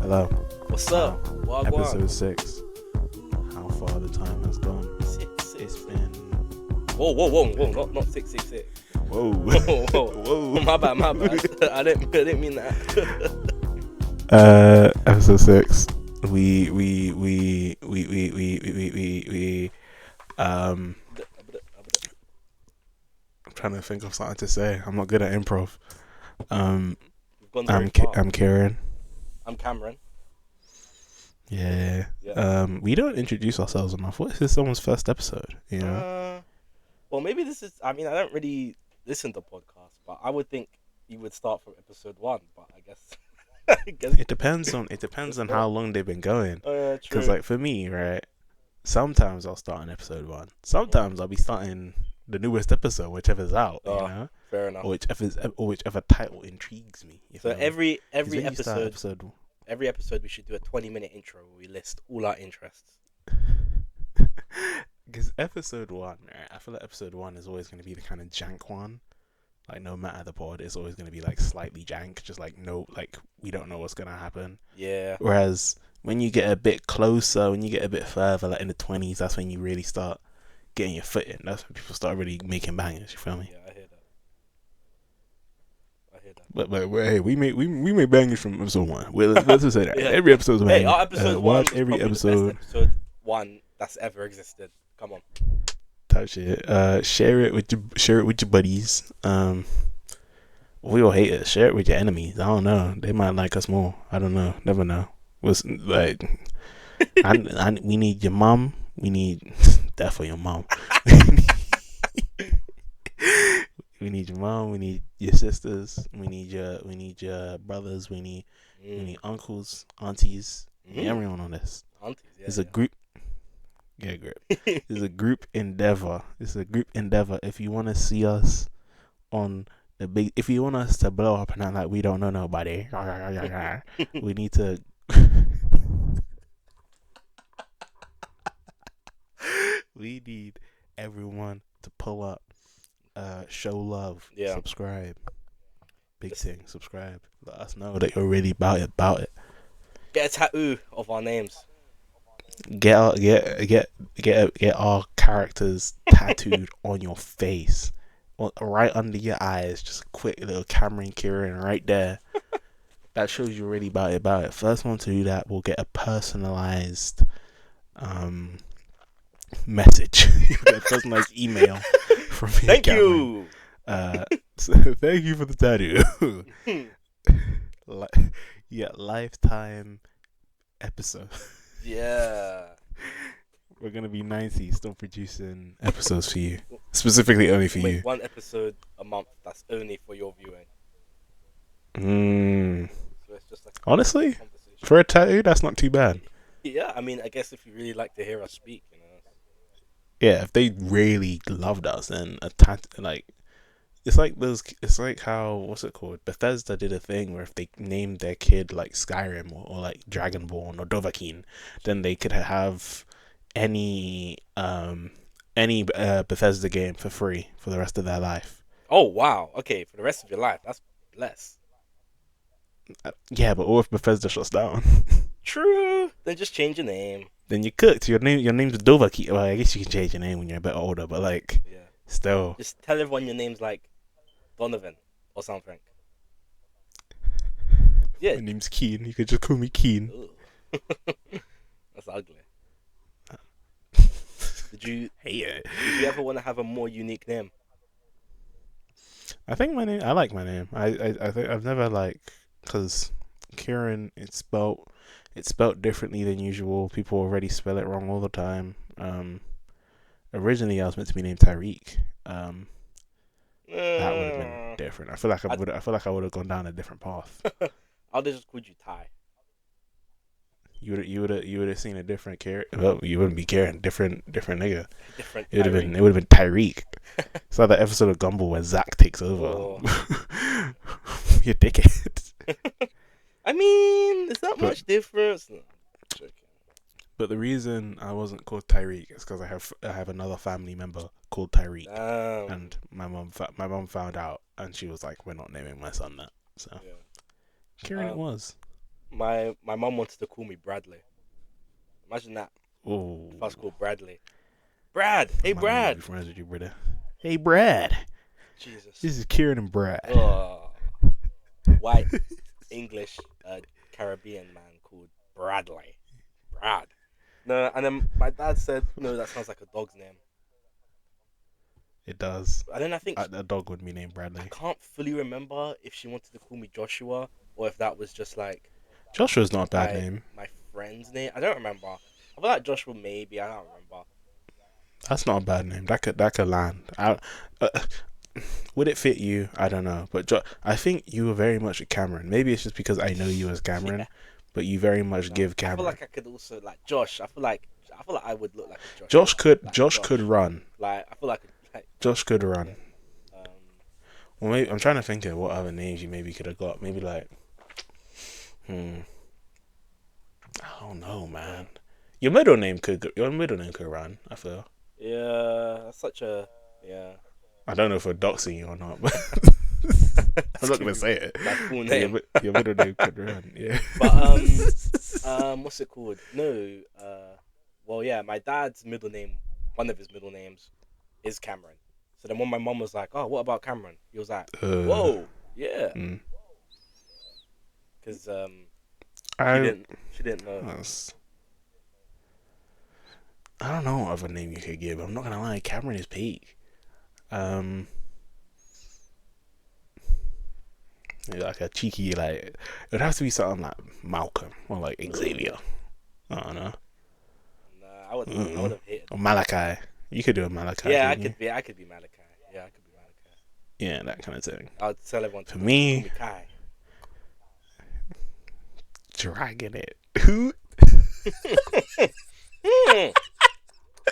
Hello. What's up? Episode 6. How far the time has gone. It's been... Whoa, not 666. Whoa. Whoa. My bad. I didn't mean that. Episode 6. I'm trying to think of something to say. I'm not good at improv. I'm Kieron. I'm Cameron. Yeah. We don't introduce ourselves enough. What is this someone's first episode? You know? Well, maybe this is. I mean, I don't really listen to podcasts, but I would think you would start from episode 1. But I guess It depends on how long they've been going. True. Because like for me, right? Sometimes I'll start on episode 1. Sometimes I'll be starting the newest episode, whichever's out. You know? Fair enough. Or whichever title intrigues me. So every episode. episode. Every episode, we should do a 20-minute intro where we list all our interests. Because episode 1, right? I feel like episode 1 is always going to be the kind of jank one. Like, no matter the pod, it's always going to be like slightly jank. Just like, no, like, we don't know what's going to happen. Yeah. Whereas when you get a bit closer, when you get a bit further, like in the 20s, that's when you really start getting your foot in. That's when people start really making bangers. You feel me? Yeah, I hear that. But hey, we made bangers from episode 1. Let's just say that. Yeah. Every episode's a banger. Hey, our episode 1 watch was every probably episode. the best episode 1 that's ever existed. Come on. Type shit. Share it with your buddies. We all hate it. Share it with your enemies. I don't know. They might like us more. I don't know. Never know. What's like? We need your mom. We need definitely your mom. We need your mom. We need your sisters. We need your brothers. We need uncles, aunties, everyone on this. Aunties, yeah. It's a group. Yeah, grip. It's a group endeavor. If you want to see us on the big, if you want us to blow up and act like we don't know nobody, we need to. We need everyone to pull up, show love, subscribe. Big thing, subscribe. Let us know that you're really about it. Get a tattoo of our names. Get our characters tattooed on your face, right under your eyes. Just a quick little Cameron Kieron right there. That shows you really about it. First one to do that will get a personalized message, a personalized email from me. Thank you. So thank you for the tattoo. Lifetime episode. Yeah. We're going to be 90 still producing episodes for you. Specifically only for you. One episode a month. That's only for your viewing. So it's just like honestly, for a tattoo, that's not too bad. Yeah, I mean, I guess if you really like to hear us speak, you know. Yeah, if they really loved us, then a tattoo, like, it's like how, what's it called? Bethesda did a thing where if they named their kid like Skyrim or like Dragonborn or Dovahkiin, then they could have any Bethesda game for free for the rest of their life. Oh wow! Okay, for the rest of your life, that's less. Yeah, but what if Bethesda shuts down? True. Then just change your name. Then you're cooked. Your name's Dovahkiin. Well, I guess you can change your name when you're a bit older, but like, still. Just tell everyone your name's like Donovan or something. Yeah. My name's Keen. You could just call me Keen. That's ugly. Did you ever want to have a more unique name? I think I like my name. I think I've never because Kieron, it's spelt differently than usual. People already spell it wrong all the time. Originally I was meant to be named Tyreek. That would have been different. I feel like I would have gone down a different path. I'll just call you Ty. You would have seen a different Kieron. Well, you wouldn't be Kieron. Different nigga. Different. It would have been Tyreek. It's like that episode of Gumball where Zach takes over. Oh. You dickhead. I mean, there's not much difference. No, but the reason I wasn't called Tyreek is because I have another family member called Tyreek, and my mom found out, and she was like, "We're not naming my son that." So, Kieron it was. My mum wanted to call me Bradley. Imagine that if I was Oh, called Bradley. Brad, hey I might not want to be Brad. friends with you, brother. Hey, Brad. Jesus. This is Kieron and Brad. Oh, a white English Caribbean man called Bradley. Brad. No, and then my dad said, no, that sounds like a dog's name. It does. And then I think A dog would be named I Bradley. can't fully remember if she wanted to call me Joshua or if that was just like Joshua's not a bad my name. my friend's name. I don't remember. I feel like Joshua maybe. I don't remember. That's not a bad name. That could land. Uh, would it fit you? I don't know. But I think you were very much a Cameron. Maybe it's just because I know you as Yeah. Cameron, but you very much No, give I feel Cameron. like I could also like Josh. I feel like I would look like a Josh Joshua. could Like Josh could Josh. run. Like I feel like Josh could yeah. run. Um Well, maybe, I'm trying to think of what other names you maybe could have got. Maybe like, hmm, I don't know, yeah. man. Your middle name could run. I feel. Yeah, that's such a yeah. I don't know if we're doxing you or not, but I'm Just not give gonna you say it. my full But name. your middle name could run. Yeah. But what's it called? No, well, yeah, my dad's middle name, one of his middle names, is Cameron. So then when my mom was like, "Oh, what about Cameron?" He was like, uh, "Whoa, yeah," mm. because she I didn't know. that's- I don't know what other name you could give. I'm not gonna lie, Cameron is peak. Um, like a cheeky like it would have to be something like Malcolm or like Xavier. I don't know. Nah, I would Mm-mm. have hated Or that. Malachi. You could do a Malachi, Yeah, couldn't you? I could be Malachi. Yeah, I could be Malachi. Yeah, that kind of thing. I would tell everyone to For call me, me Kai. dragging it. Who? Hmm,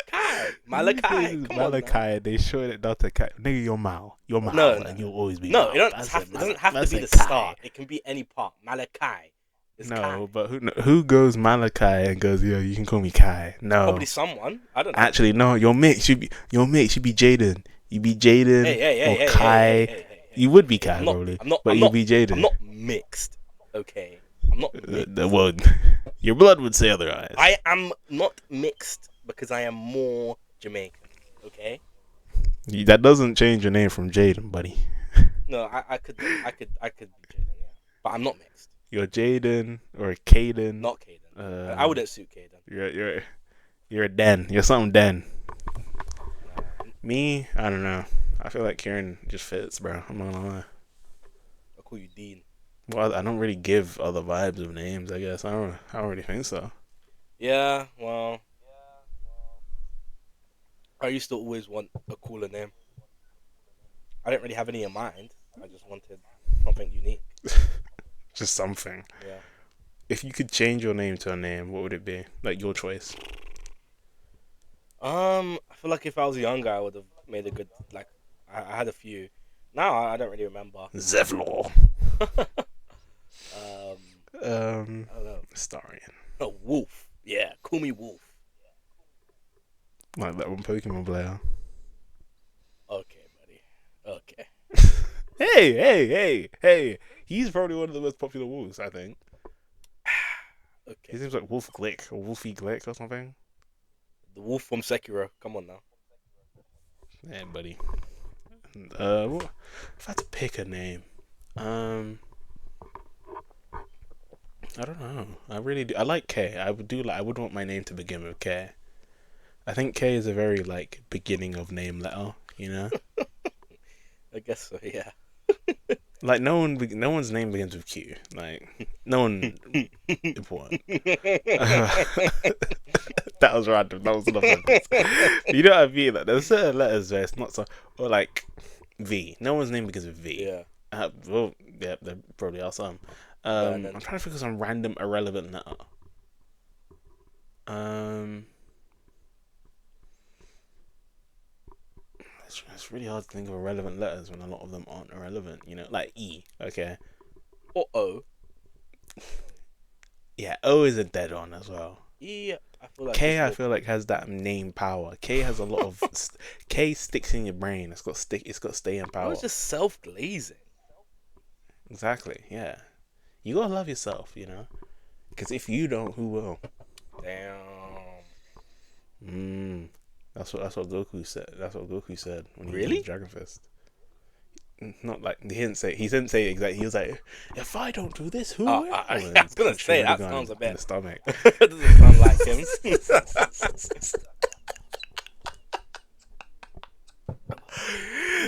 Kai, Whose Malachi, name is come on now. Malachi? They showed it down to Kai. Nigga, you're Mal. You're No, Mal, no, and you'll always be no. Mal. That's it, It doesn't have to That's be a the Kai. start. It can be any part. Malachi is Kai. No, but who goes Malachi and goes, yeah, you can call me Kai? Probably No. someone. I don't know. Actually, no, your mate should be Jaden. You be Jaden or Kai. Hey. You would be Kai probably, but you'll be I'm Jaden. not mixed. Okay, I'm not The mixed. word, your blood would say otherwise. I am not mixed because I am more Jamaican. Okay. That doesn't change your name from Jaden, buddy. No, I could be Jaden. Yeah, but I'm not mixed. You're Jaden or Caden. Not Caden. I Um, wouldn't suit Caden. you're a Den. You're something Den. Nah, Me, I don't know. I feel like Kieran just fits, bro. I'm not gonna lie. I'll call you Dean. Well, I don't really give other vibes of names. I guess I don't really think so. Yeah, well, I used to always want a cooler name. I didn't really have any in mind. I just wanted something unique. Just something. Yeah. If you could change your name to a name, what would it be? Like your choice. I feel like if I was younger, I would have made a good like. I had a few. Now I don't really remember. Zevlor. I don't know. Starion. Oh, Wolf. Yeah, call me Wolf. Like that one Pokemon player. Okay, buddy. Okay. Hey. He's probably one of the most popular wolves, I think. Okay. His name's like Wolf Glick or Wolfie Glick or something. The Wolf from Sekiro. Come on now. Yeah, buddy. If I had to pick a name, I don't know. I really do. I like K. I would want my name to begin with K. I think K is a very like beginning of name letter. You know, I guess so. Yeah. like no one's name begins with Q. Like no one important. That was random. That was nothing. You know what I mean? Like there's certain letters where it's not so, or like V. No one's name begins with V. Yeah. Well, yeah, there probably are some. Vernon. I'm trying to think of some random irrelevant letter. It's really hard to think of irrelevant letters when a lot of them aren't irrelevant. You know, like E. Okay. Or O. Yeah, O is a dead on as well. E. I feel like K, it's I more. feel like has that name power. K has a lot of K sticks in your brain. It's got stick. It's got staying I power. was just self glazing. Exactly. Yeah. You gotta love yourself. You know. Because if you don't, who will? Damn. Mm. That's what Goku said. That's what Goku said when he used Really? Dragon Fist. Not like he didn't say exactly. He was like, if I don't do this, who Oh, will? And I then was gonna punch say that Gun sounds a in bit. the stomach. Doesn't sound like him.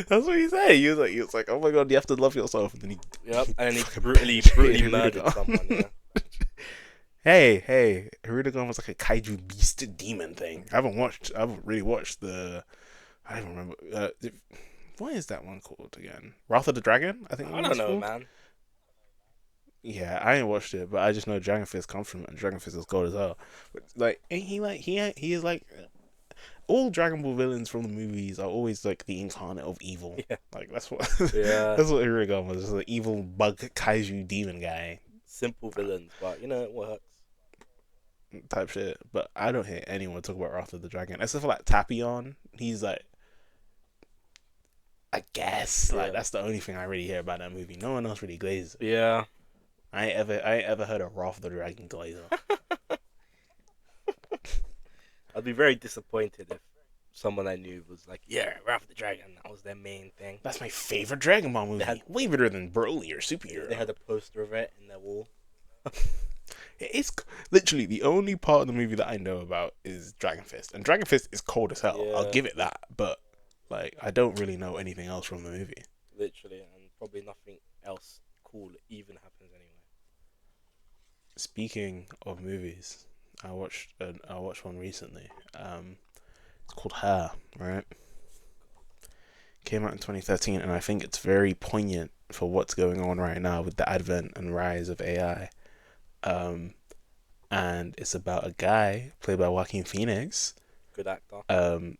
That's what he said. He was like, oh my god, you have to love yourself. And then he Yep, and then he fucking brutally penetrated murdered Hirudegarn. someone. Yeah. Hey, Hirudegarn was like a kaiju beast demon thing. I haven't really watched I don't remember. What is that one called again? Wrath of the Dragon, I think the I one don't is know, called. man. Yeah, I ain't watched it, but I just know Dragon Fist comes from it, and Dragon Fist is gold as hell. But like, ain't he like he is like all Dragon Ball villains from the movies are always like the incarnate of evil. Yeah. Like that's what Yeah. that's what Hirudegarn was, just an evil bug kaiju demon guy Simple villains, but it works. type shit. But I don't hear anyone talk about Wrath of the Dragon except for like Tapion. He's like, I guess like Yeah. that's the only thing I really hear about that movie. No one else really glazes. Yeah. I ain't ever heard of Wrath of the Dragon glazer. I'd be very disappointed if someone I knew was like, "Yeah, Wrath of the Dragon." That was their main thing. That's my favorite Dragon Ball movie. Way better than Broly or Superhero. They had a poster of it in their wall. It's literally the only part of the movie that I know about is Dragon Fist, and Dragon Fist is cold as hell. Yeah. I'll give it that, but like I don't really know anything else from the movie. Literally, and probably nothing else cool even happens anyway. Speaking of movies, I watched one recently. It's called Her, right? Came out in 2013, and I think it's very poignant for what's going on right now with the advent and rise of AI. And it's about a guy played by Joaquin Phoenix. Good actor. And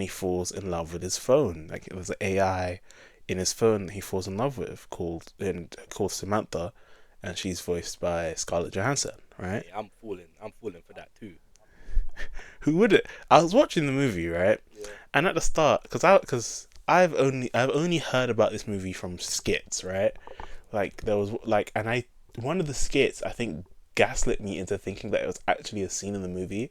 he falls in love with his phone. Like, it was an AI in his phone he falls in love with called Samantha, and she's voiced by Scarlett Johansson, right? Hey, I'm falling for that too. Who would it? I was watching the movie, right? Yeah. And at the start, because I've only heard about this movie from skits, right? Like there was one of the skits I think gaslit me into thinking that it was actually a scene in the movie.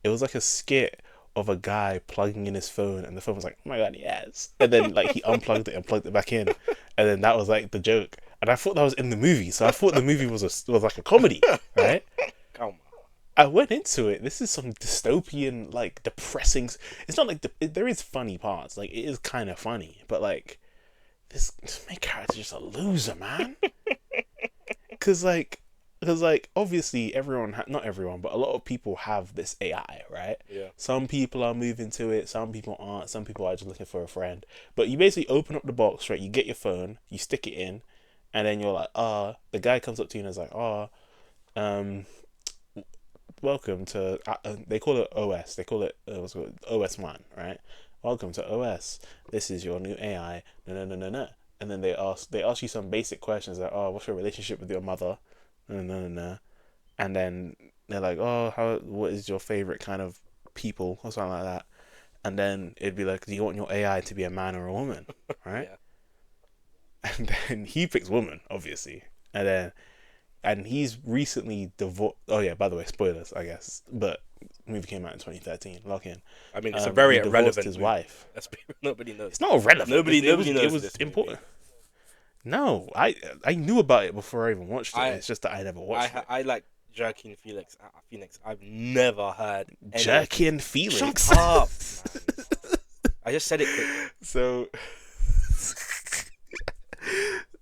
It was like a skit of a guy plugging in his phone, and the phone was like, "Oh my god, yes!" And then like he unplugged it and plugged it back in, and then that was like the joke. And I thought that was in the movie, so I thought the movie was like a comedy, right? Come on. I went into it. This is some dystopian, like depressing. It's not like there is funny parts. Like it is kind of funny, but like this main character's just a loser, man. Cause obviously not everyone, but a lot of people have this AI, right? Yeah. Some people are moving to it. Some people aren't. Some people are just looking for a friend. But you basically open up the box, right? You get your phone, you stick it in, and then you're like, the guy comes up to you and is like, welcome to they call it OS. They call it what's it called? OS1, right? Welcome to OS. This is your new AI. No. And then they ask you some basic questions like, what's your relationship with your mother? No. And then they're like, what is your favorite kind of people or something like that? And then it'd be like, do you want your AI to be a man or a woman, right? Yeah. And then he picks woman, obviously, and he's recently divorced. Oh yeah, by the way, spoilers, I guess. But the movie came out in 2013. Lock in. I mean, it's a very he divorced irrelevant his movie. wife. Nobody knows. It's not irrelevant. Nobody knows It was this important. movie. No, I knew about it before I even watched it. It's just that I never watched it. I like Joaquin Phoenix. I've never heard Joaquin Felix. Shut up, man. I just said it quick.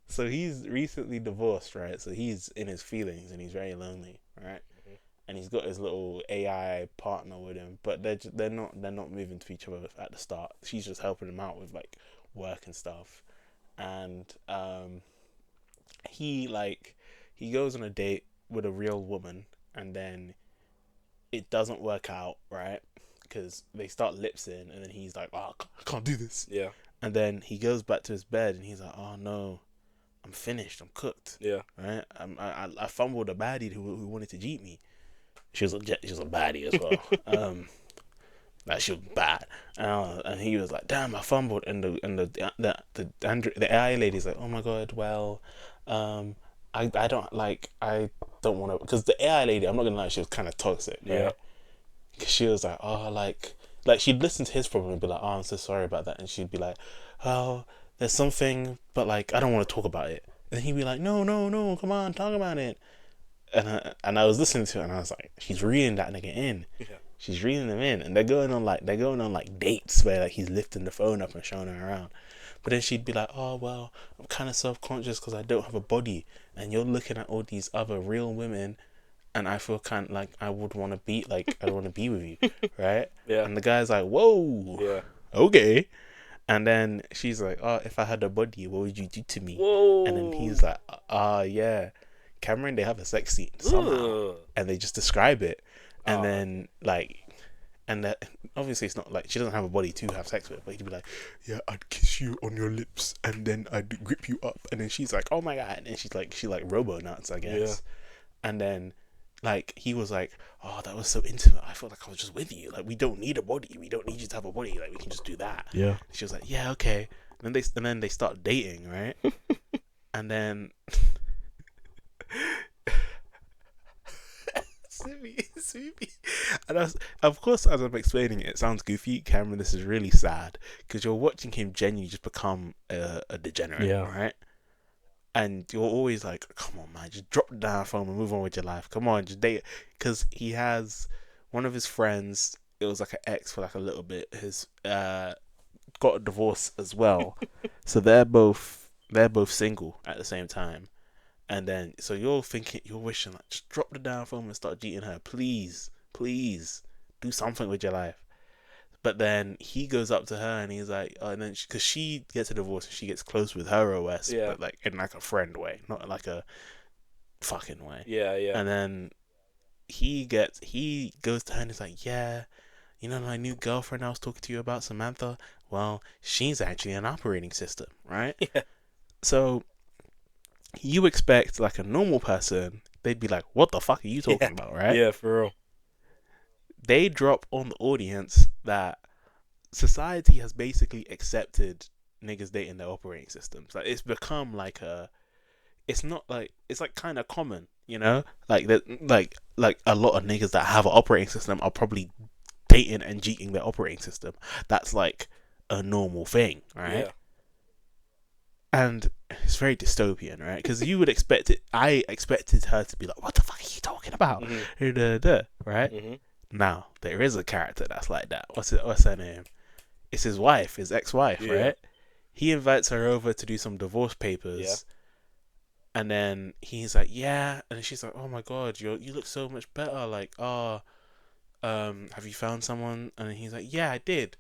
So he's recently divorced, right? So he's in his feelings and he's very lonely, right? Mm-hmm. And he's got his little AI partner with him, but they're not moving to each other at the start. She's just helping him out with like work and stuff. And he goes on a date with a real woman, and then it doesn't work out, right? Because they start lip-syncing, and then he's like, I can't do this. Yeah. And then he goes back to his bed, and he's like, oh no, I'm finished, I'm cooked. Yeah. Right? I fumbled a baddie who wanted to cheat me. She was a baddie as well. Like she was bad, and he was like, "Damn, I fumbled." And the AI lady's like, "Oh my god, well, I don't like don't want to, because the AI lady, I'm not gonna lie, she was kind of toxic, Yeah. right? Because she was like, oh, she'd listen to his problem and be like, oh, I'm so sorry about that, and she'd be like, oh, there's something, but like I don't want to talk about it. And he'd be like, no, no, no, come on, talk about it. And I was listening to it, and I was like, she's reading that nigga in. Yeah. She's reading them in, and they're going on dates where like he's lifting the phone up and showing her around. But then she'd be like, oh well, I'm kind of self conscious because I don't have a body, and you're looking at all these other real women, and I feel kind of like I want to be with you, right? Yeah. And the guy's like, whoa, Yeah. okay. And then she's like, oh, if I had a body, what would you do to me? And then Whoa. he's like, yeah, Cameron, they have a sex scene somehow, Ugh. and they just describe it, and Oh. then like, and that obviously it's not like she doesn't have a body to have sex with, but he'd be like, yeah, I'd kiss you on your lips, and then I'd grip you up, and then she's like, oh my god, and she like robo nuts, I guess, and then like he was like, oh, that was so intimate, I felt like I was just with you, like we don't need a body, we don't need you to have a body, like we can just do that. Yeah. She was like, yeah, okay. And then they start dating, right? And then Sweepy. And of course, as I'm explaining it, it sounds goofy. Cameron, this is really sad because you're watching him genuinely just become a degenerate, Yeah. right? And you're always like, come on, man, just drop the damn phone and move on with your life. Come on, just date. Because he has one of his friends, it was like an ex for like a little bit. His got a divorce as well, so they're both single at the same time. And then so you're wishing like, just drop the damn phone and start dating her, please, please, do something with your life. But then he goes up to her and he's like, oh, and then because she gets a divorce and she gets close with her OS, Yeah. but like in like a friend way, not like a fucking way. Yeah. Yeah. And then he goes to her and he's like, yeah, you know my new girlfriend I was talking to you about, Samantha? Well, she's actually an operating system, right? Yeah. So you expect like a normal person, they'd be like, what the fuck are you talking about, right? Yeah, for real. They drop on the audience that society has basically accepted niggas dating their operating systems. Like it's become like it's not like, it's like kind of common, you know, like that, like a lot of niggas that have an operating system are probably dating and cheating their operating system. That's like a normal thing, right? Yeah. And it's very dystopian, right? Because you would expect it. I expected her to be like, "What the fuck are you talking about?" Right? Mm-hmm. Now there is a character that's like that. What's her name? It's his wife, his ex-wife, Yeah. right? He invites her over to do some divorce papers, Yeah. and then he's like, "Yeah," and she's like, "Oh my god, you look so much better." Like, oh, have you found someone? And he's like, yeah, I did.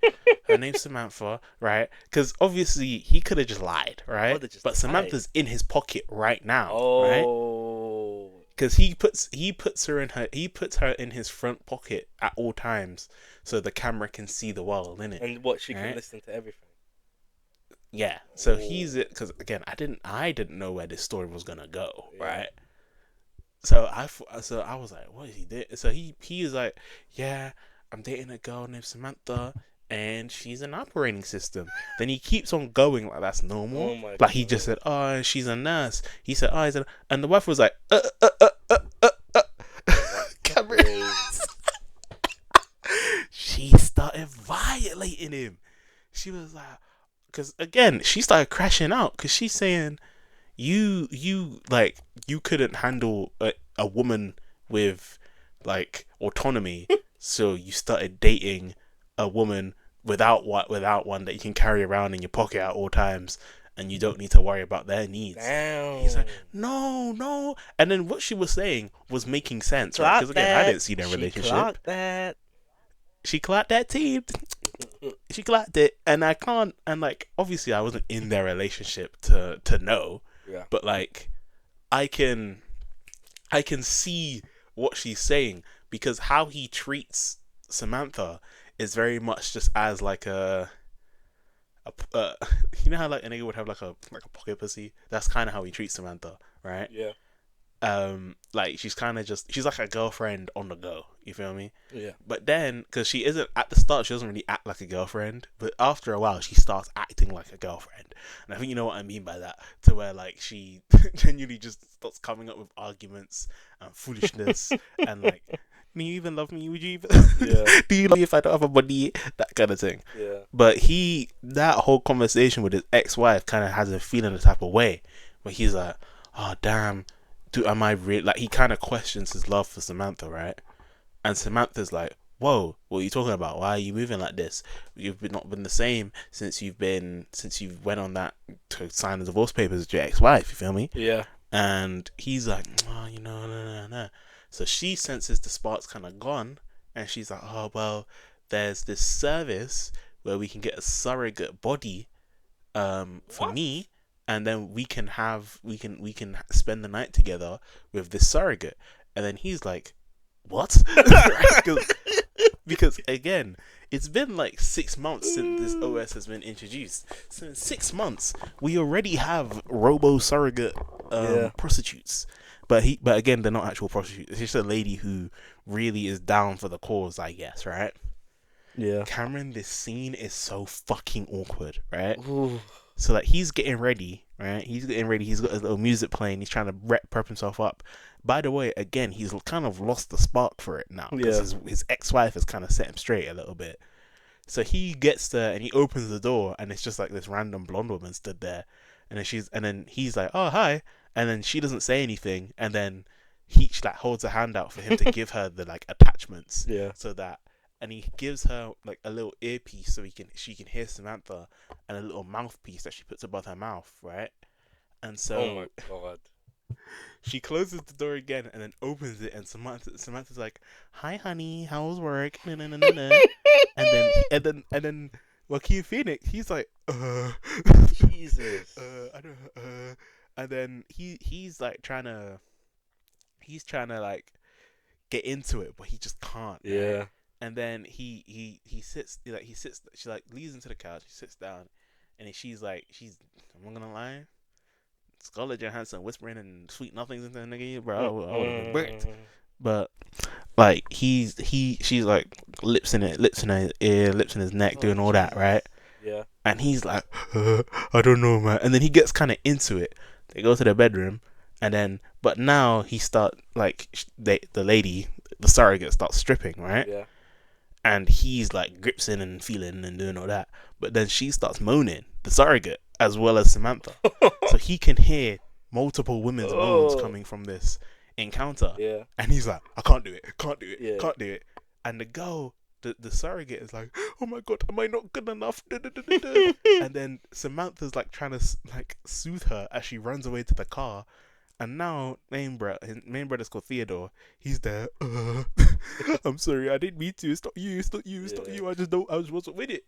Her name's Samantha, right? Because obviously he could have just lied, right? But Samantha's in his pocket right now, right? Oh. Because he puts her in his front pocket at all times, so the camera can see the world in it. And what, she can right? listen to everything. Yeah. So he's it, because again, I didn't know where this story was gonna go, right? So I was like, what is he doing? So he is like, yeah, I'm dating a girl named Samantha, and she's an operating system. Then he keeps on going like that's normal. Oh my like he just said, oh, she's a nurse. He said, oh, and the wife was like, Cameron. She started violating him. She was like, because again, she started crashing out because she's saying, you couldn't handle a woman with like autonomy, so you started dating a woman without one that you can carry around in your pocket at all times, and you don't need to worry about their needs. Damn. He's like, no, and then what she was saying was making sense, right? Because again, I didn't see their relationship. She clocked that team. She clocked it, and I can't. And like, obviously, I wasn't in their relationship to know. Yeah. But like, I can see what she's saying, because how he treats Samantha is very much just as like you know how like a nigga would have like a pocket pussy. That's kind of how he treats Samantha, right? Yeah. Like she's kind of just she's like a girlfriend on the go. You feel me? Yeah. But then, because she isn't at the start, she doesn't really act like a girlfriend. But after a while, she starts acting like a girlfriend, and I think you know what I mean by that. To where like she genuinely just starts coming up with arguments and foolishness, and like, do you even love me? Would you even? Yeah. Do you love me if I don't have a body? That kind of thing. Yeah. But that whole conversation with his ex-wife kind of has him feeling the type of way, where he's like, oh damn, am I real? Like he kind of questions his love for Samantha, right? And Samantha's like, whoa, what are you talking about? Why are you moving like this? Not been the same since you went on that to sign the divorce papers with your ex-wife. You feel me? Yeah. And he's like, oh, no. So she senses the spark's kind of gone, and she's like, oh well, there's this service where we can get a surrogate body, for What? me, and then we can spend the night together with this surrogate. And then he's like, what? Because again, it's been like 6 months since this OS has been introduced. So in 6 months, we already have robo surrogate Yeah. prostitutes. But again, they're not actual prostitutes. It's just a lady who really is down for the cause, I guess, right? Yeah. Cameron, this scene is so fucking awkward, right? Ooh. So like he's getting ready, right? He's getting ready. He's got his little music playing. He's trying to prep himself up. By the way, again, he's kind of lost the spark for it now because his ex-wife has kind of set him straight a little bit. So he gets there and he opens the door and it's just like this random blonde woman stood there, and then he's like, oh hi, and then she doesn't say anything, and then she like holds a hand out for him to give her the like attachments, Yeah. so that, and he gives her like a little earpiece so she can hear Samantha, and a little mouthpiece that she puts above her mouth, right? And so Oh my god. she closes the door again and then opens it, and Samantha's like, "Hi, honey, how's work?" Na, na, na, na, na. And then Joaquin Phoenix, he's like, Jesus. I don't, and then he's trying to like get into it, but he just can't. Right? Yeah. And then he sits, she like leads into the couch, she sits down, and I'm not gonna lie, Scarlett Johansson whispering and sweet nothings into the nigga, bro, I would have been bricked. But like she's like lips in her ear, lips in his neck, doing all that, right? Yeah. And he's like, I don't know, man. And then he gets kind of into it. They go to the bedroom, and then, but now he start like the lady, the surrogate, starts stripping, right? Yeah. And he's like grips in and feeling and doing all that. But then she starts moaning, the surrogate, as well as Samantha. So he can hear multiple women's moans coming from this encounter. Yeah. And he's like, I can't do it, Yeah. can't do it. And the girl, the surrogate is like, oh my god, am I not good enough? And then Samantha's like trying to like soothe her as she runs away to the car. And now his main brother's called Theodore. He's there. I'm sorry, I didn't mean to. It's not you. It's not you. It's not you. I just wasn't with it.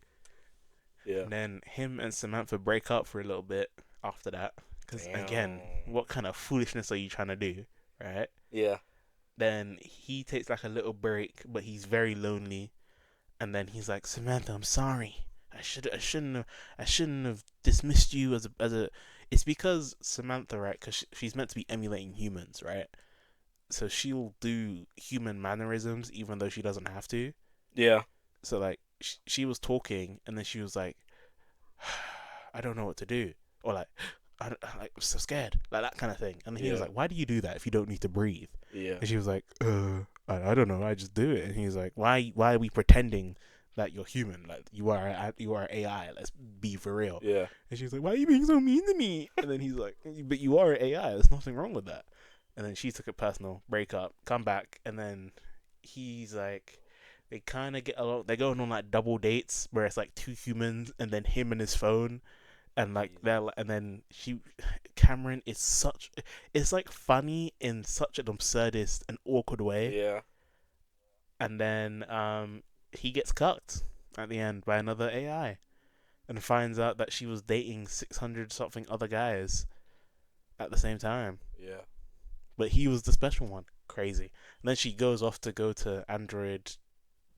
Yeah. And then him and Samantha break up for a little bit after that. Because again, what kind of foolishness are you trying to do, right? Yeah. Then he takes like a little break, but he's very lonely. And then he's like, Samantha, I'm sorry. I shouldn't have dismissed you as a. It's because Samantha, right? Because she's meant to be emulating humans, right? So she'll do human mannerisms even though she doesn't have to. Yeah. So like she was talking, and then she was like, I don't know what to do, or like, I'm so scared, like that kind of thing. And he was like, why do you do that if you don't need to breathe? Yeah. And she was like, I don't know, I just do it. And he's like, why are we pretending that you're human? Like you are AI. Let's be for real. Yeah. And she's like, why are you being so mean to me? And then he's like, but you are AI. There's nothing wrong with that. And then she took it personal, break up, come back, and then he's like, they kind of get along. They're going on like double dates where it's like two humans and then him and his phone, and like and then Cameron is it's like funny in such an absurdist and awkward way. Yeah. And then he gets cucked at the end by another AI, and finds out that she was dating 600 something other guys at the same time. Yeah. But he was the special one. Crazy. And then she goes off to go to Android,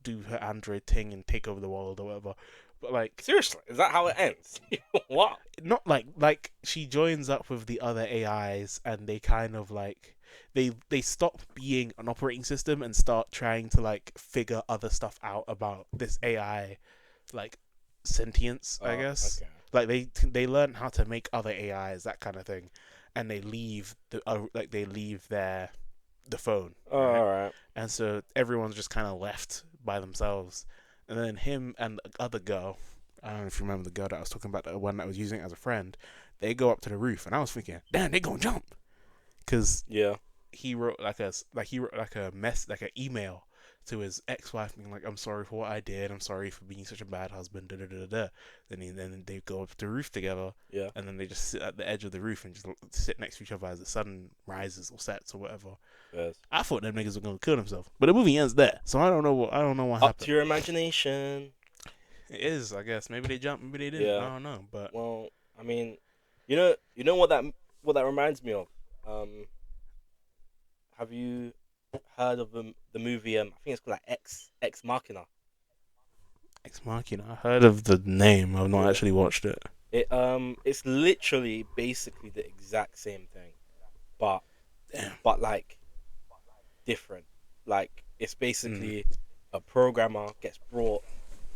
do her Android thing and take over the world or whatever. But like, seriously, is that how it ends? What? Not like she joins up with the other AIs, and they kind of like they stop being an operating system and start trying to like figure other stuff out about this AI, like sentience, I Oh, guess. okay. Like they learn how to make other AIs, that kind of thing, and they leave the phone, Oh, right? all right. And so everyone's just kind of left by themselves. And then him and the other girl, I don't know if you remember the girl that I was talking about, the one that was using it as a friend, they go up to the roof, and I was thinking, damn, they gonna jump, because Yeah. he wrote like a mess, like an email to his ex-wife being like, I'm sorry for what I did, I'm sorry for being such a bad husband, da da da da. Then they go up to the roof together, Yeah. and then they just sit at the edge of the roof and just sit next to each other as the sun rises or sets or whatever. Yes. I thought them niggas were gonna kill themselves, but the movie ends there, so I don't know what Up to happened. your imagination. It is, I guess. Maybe they jumped, maybe they didn't. Yeah. I don't know, but Well, I mean, you know what that reminds me of. Um, have you heard of the movie? I think it's called like Ex Machina. Ex Machina. I heard of the name. I've not Yeah. actually watched it. It's literally basically the exact same thing, but Damn. like different. Like it's Mm. basically a programmer gets brought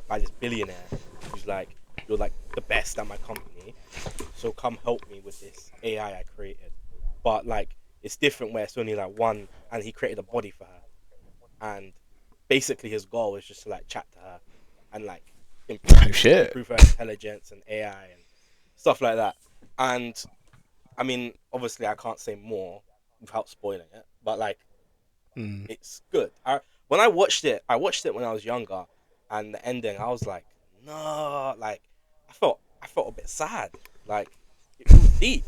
by this billionaire who's like, "You're like the best at my company, so come help me with this AI I created." But like it's different where it's only like one, and he created a body for her, and basically his goal is just to like chat to her and like Oh shit. improve her intelligence and AI and stuff like that. And I mean, obviously I can't say more without spoiling it, but like Mm. it's good. I watched it when I was younger, and the ending, I was like, no, like I felt a bit sad. Like it was deep,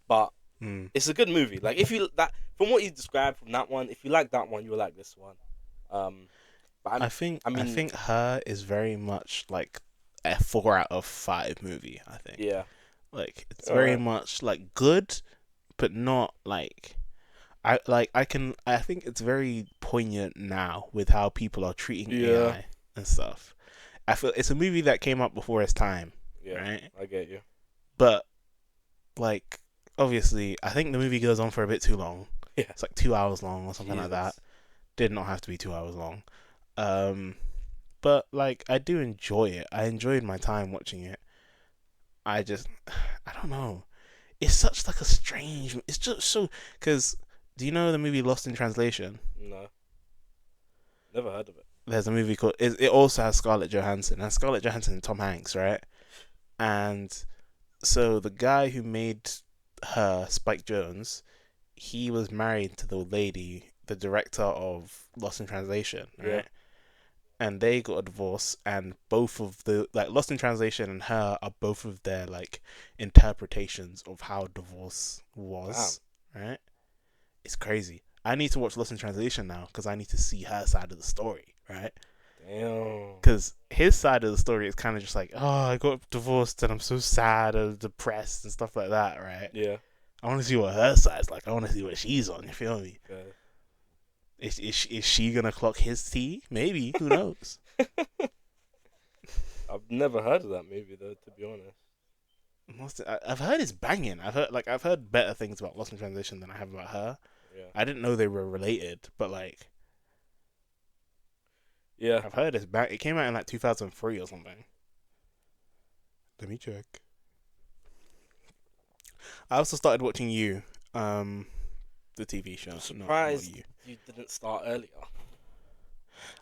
but Mm. it's a good movie. Like if you that from what you described from that one, if you like that one, you'll like this one. Um, but I I mean, think Her is very much like a 4 out of 5 movie. I think yeah, like it's all very right, much like good, but not like I think it's very poignant now with how people are treating yeah, AI and stuff. I feel it's a movie that came up before its time, yeah, right? I get you. But like obviously, I think the movie goes on for a bit too long. Yeah, It's like 2 hours long or something like that. Jesus, Did not have to be 2 hours long. Um, but like I do enjoy it. I enjoyed my time watching it. I just I don't know. It's such like a strange. It's just so because do you know the movie Lost in Translation? no, never heard of it. There's a movie called it also has Scarlett Johansson and Scarlett Johansson and Tom Hanks, right? And so the guy who made her, Spike Jones, he was married to the lady, the director of Lost in Translation, Yeah, right? And they got a divorce, and both of the like Lost in Translation and Her are both of their like interpretations of how divorce damn, was, right? It's crazy. I need to watch Lost in Translation now because I need to see her side of the story, right? damn, Because his side of the story is kind of just like, oh, I got divorced and I'm so sad and depressed and stuff like that, right? yeah, I want to see what her side's like. I want to see what she's on. You feel me? okay. Is she gonna clock his tea? Maybe. Who knows? I've never heard of that movie though, to be honest. I've heard it's banging. I've heard better things about Lost in Translation than I have about Her. Yeah, I didn't know they were related, but like yeah. I've heard it's bang. It came out in like 2003 or something. Let me check. I also started watching You, the TV show. I'm Not surprised You. you didn't start earlier.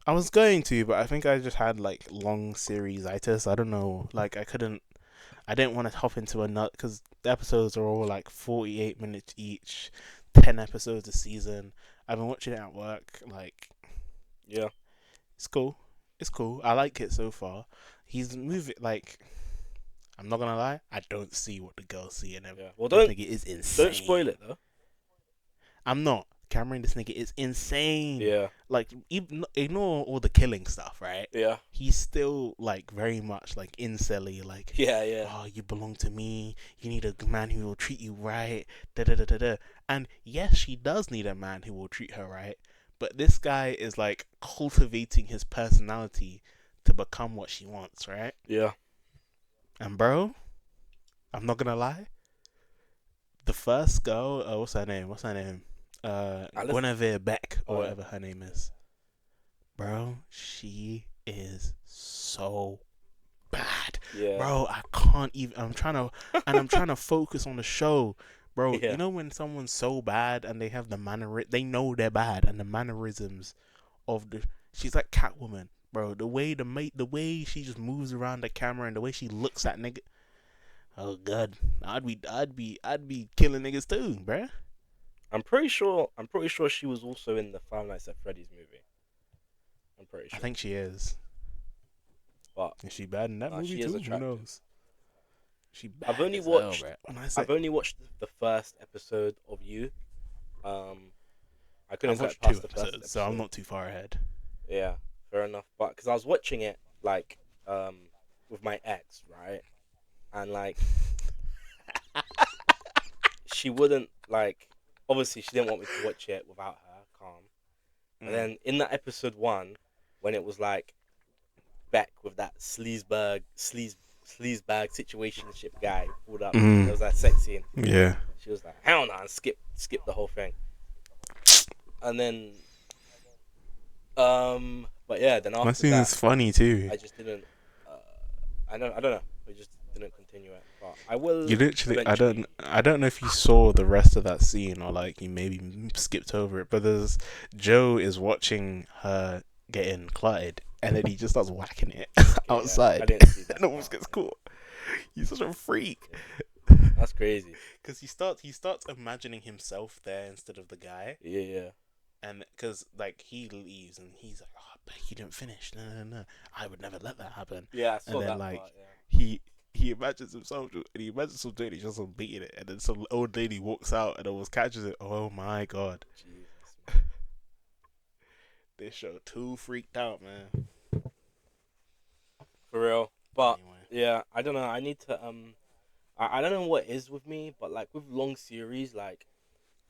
I was going to, but I think I just had like long series itis. I don't know. Like I couldn't. I didn't want to hop into another because the episodes are all like 48 minutes each, 10 episodes a season. I've been watching it at work. Like Yeah, it's cool. It's cool. I like it so far. He's moving like. I'm not gonna lie. I don't see what the girls see in him. yeah. Well, This nigga is don't spoil insane. it though. I'm not. Cameron, this nigga is insane. Yeah, Like, even ignore all the killing stuff, right? yeah, He's still like very much like incelly, like, yeah, yeah, oh, you belong to me. You need a man who will treat you right. Da da da da da. And yes, she does need a man who will treat her right. But this guy is like cultivating his personality to become what she wants, right? yeah. And bro, I'm not gonna lie. The first girl, what's her name? What's her name? I listen. Guinevere Beck or Oh yeah, whatever her name is. Bro, she is so bad. yeah, Bro, I can't even. I'm trying to focus on the show. Bro, you yeah. know when someone's so bad and they have they know they're bad and the mannerisms of the. She's like Catwoman, bro. The way she just moves around the camera and the way she looks at nigga. Oh god, I'd be killing niggas too, bro. I'm pretty sure. I'm pretty sure she was also in the Five Nights at Freddy's movie. I'm pretty I sure. think she is. But Is she bad in that movie she is too? Who attractive. knows? She I've bad only as hell, watched. bro. When I say I've only watched the first episode of You. I couldn't I've get watched two past the first episodes, so I'm episode. not too far ahead. Yeah, fair enough. But because I was watching it like with my ex, right, and like she wouldn't like. Obviously, she didn't want me to watch it without her. Calm. And Mm. then in that episode 1, when it was like Beck with that sleazebag situationship guy pulled up, there Mm. was that sex scene. Yeah. She was like, "Hell no!" And skip the whole thing. And then but yeah, then That after that, seems funny too. I just didn't. Uh, I don't know. We just didn't continue it. But I will You literally, eventually. I don't know if you saw the rest of that scene or like you maybe skipped over it. But there's Joe is watching her getting clotted, and then he just starts whacking it Yeah, I outside, didn't see that and almost part. gets caught. He's such a freak. Yeah, that's crazy. Because he starts imagining himself there instead of the guy, Yeah, yeah, and because like he leaves and he's like, "Oh, but you didn't finish. No, no, no. I would never let that happen." yeah. I And saw then that like part. Yeah. he imagines himself and he imagines some lady just on beating it, and then some old lady walks out and almost catches it. Oh my god, Jesus, man. this show too freaked out, man. For real. But Anyway, yeah, I don't know. I need to I don't know what is with me, but like with long series, like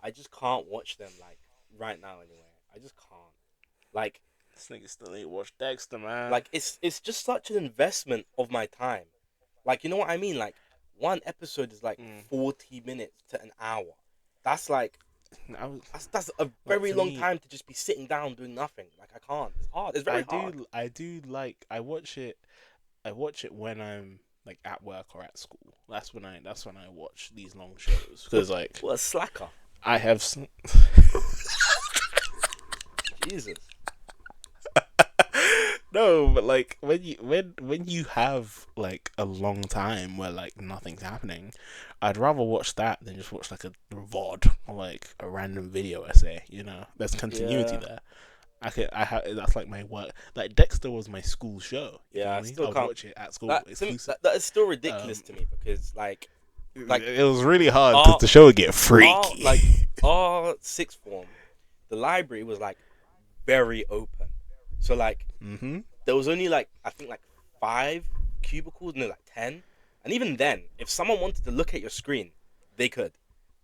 I just can't watch them like right now anyway. I just can't. Like this nigga still ain't watched Dexter, man. it's just such an investment of my time. Like you know what I mean? Like one episode is like Mm. 40 minutes to an hour. That's like I was, that's a but very for long me, time to just be sitting down doing nothing. Like I can't. It's hard. It's very hard. I do like I watch it when I'm like at work or at school. That's when I watch these long shows because like What a slacker. I have Jesus. no, but like when you have like a long time where like nothing's happening, I'd rather watch that than just watch like a VOD or like a random video essay. You know, there's continuity Yeah. there. I have that's like my work. Like Dexter was my school show. You Yeah, feel I me? still I'd can't. watch it at school That exclusive. that is still ridiculous Um, to me because like it was really hard because our the show would get our freaky. like our sixth form, the library was like very open. So like Mm-hmm. there was only like I think like 5 cubicles, no like 10, and even then, if someone wanted to look at your screen, they could.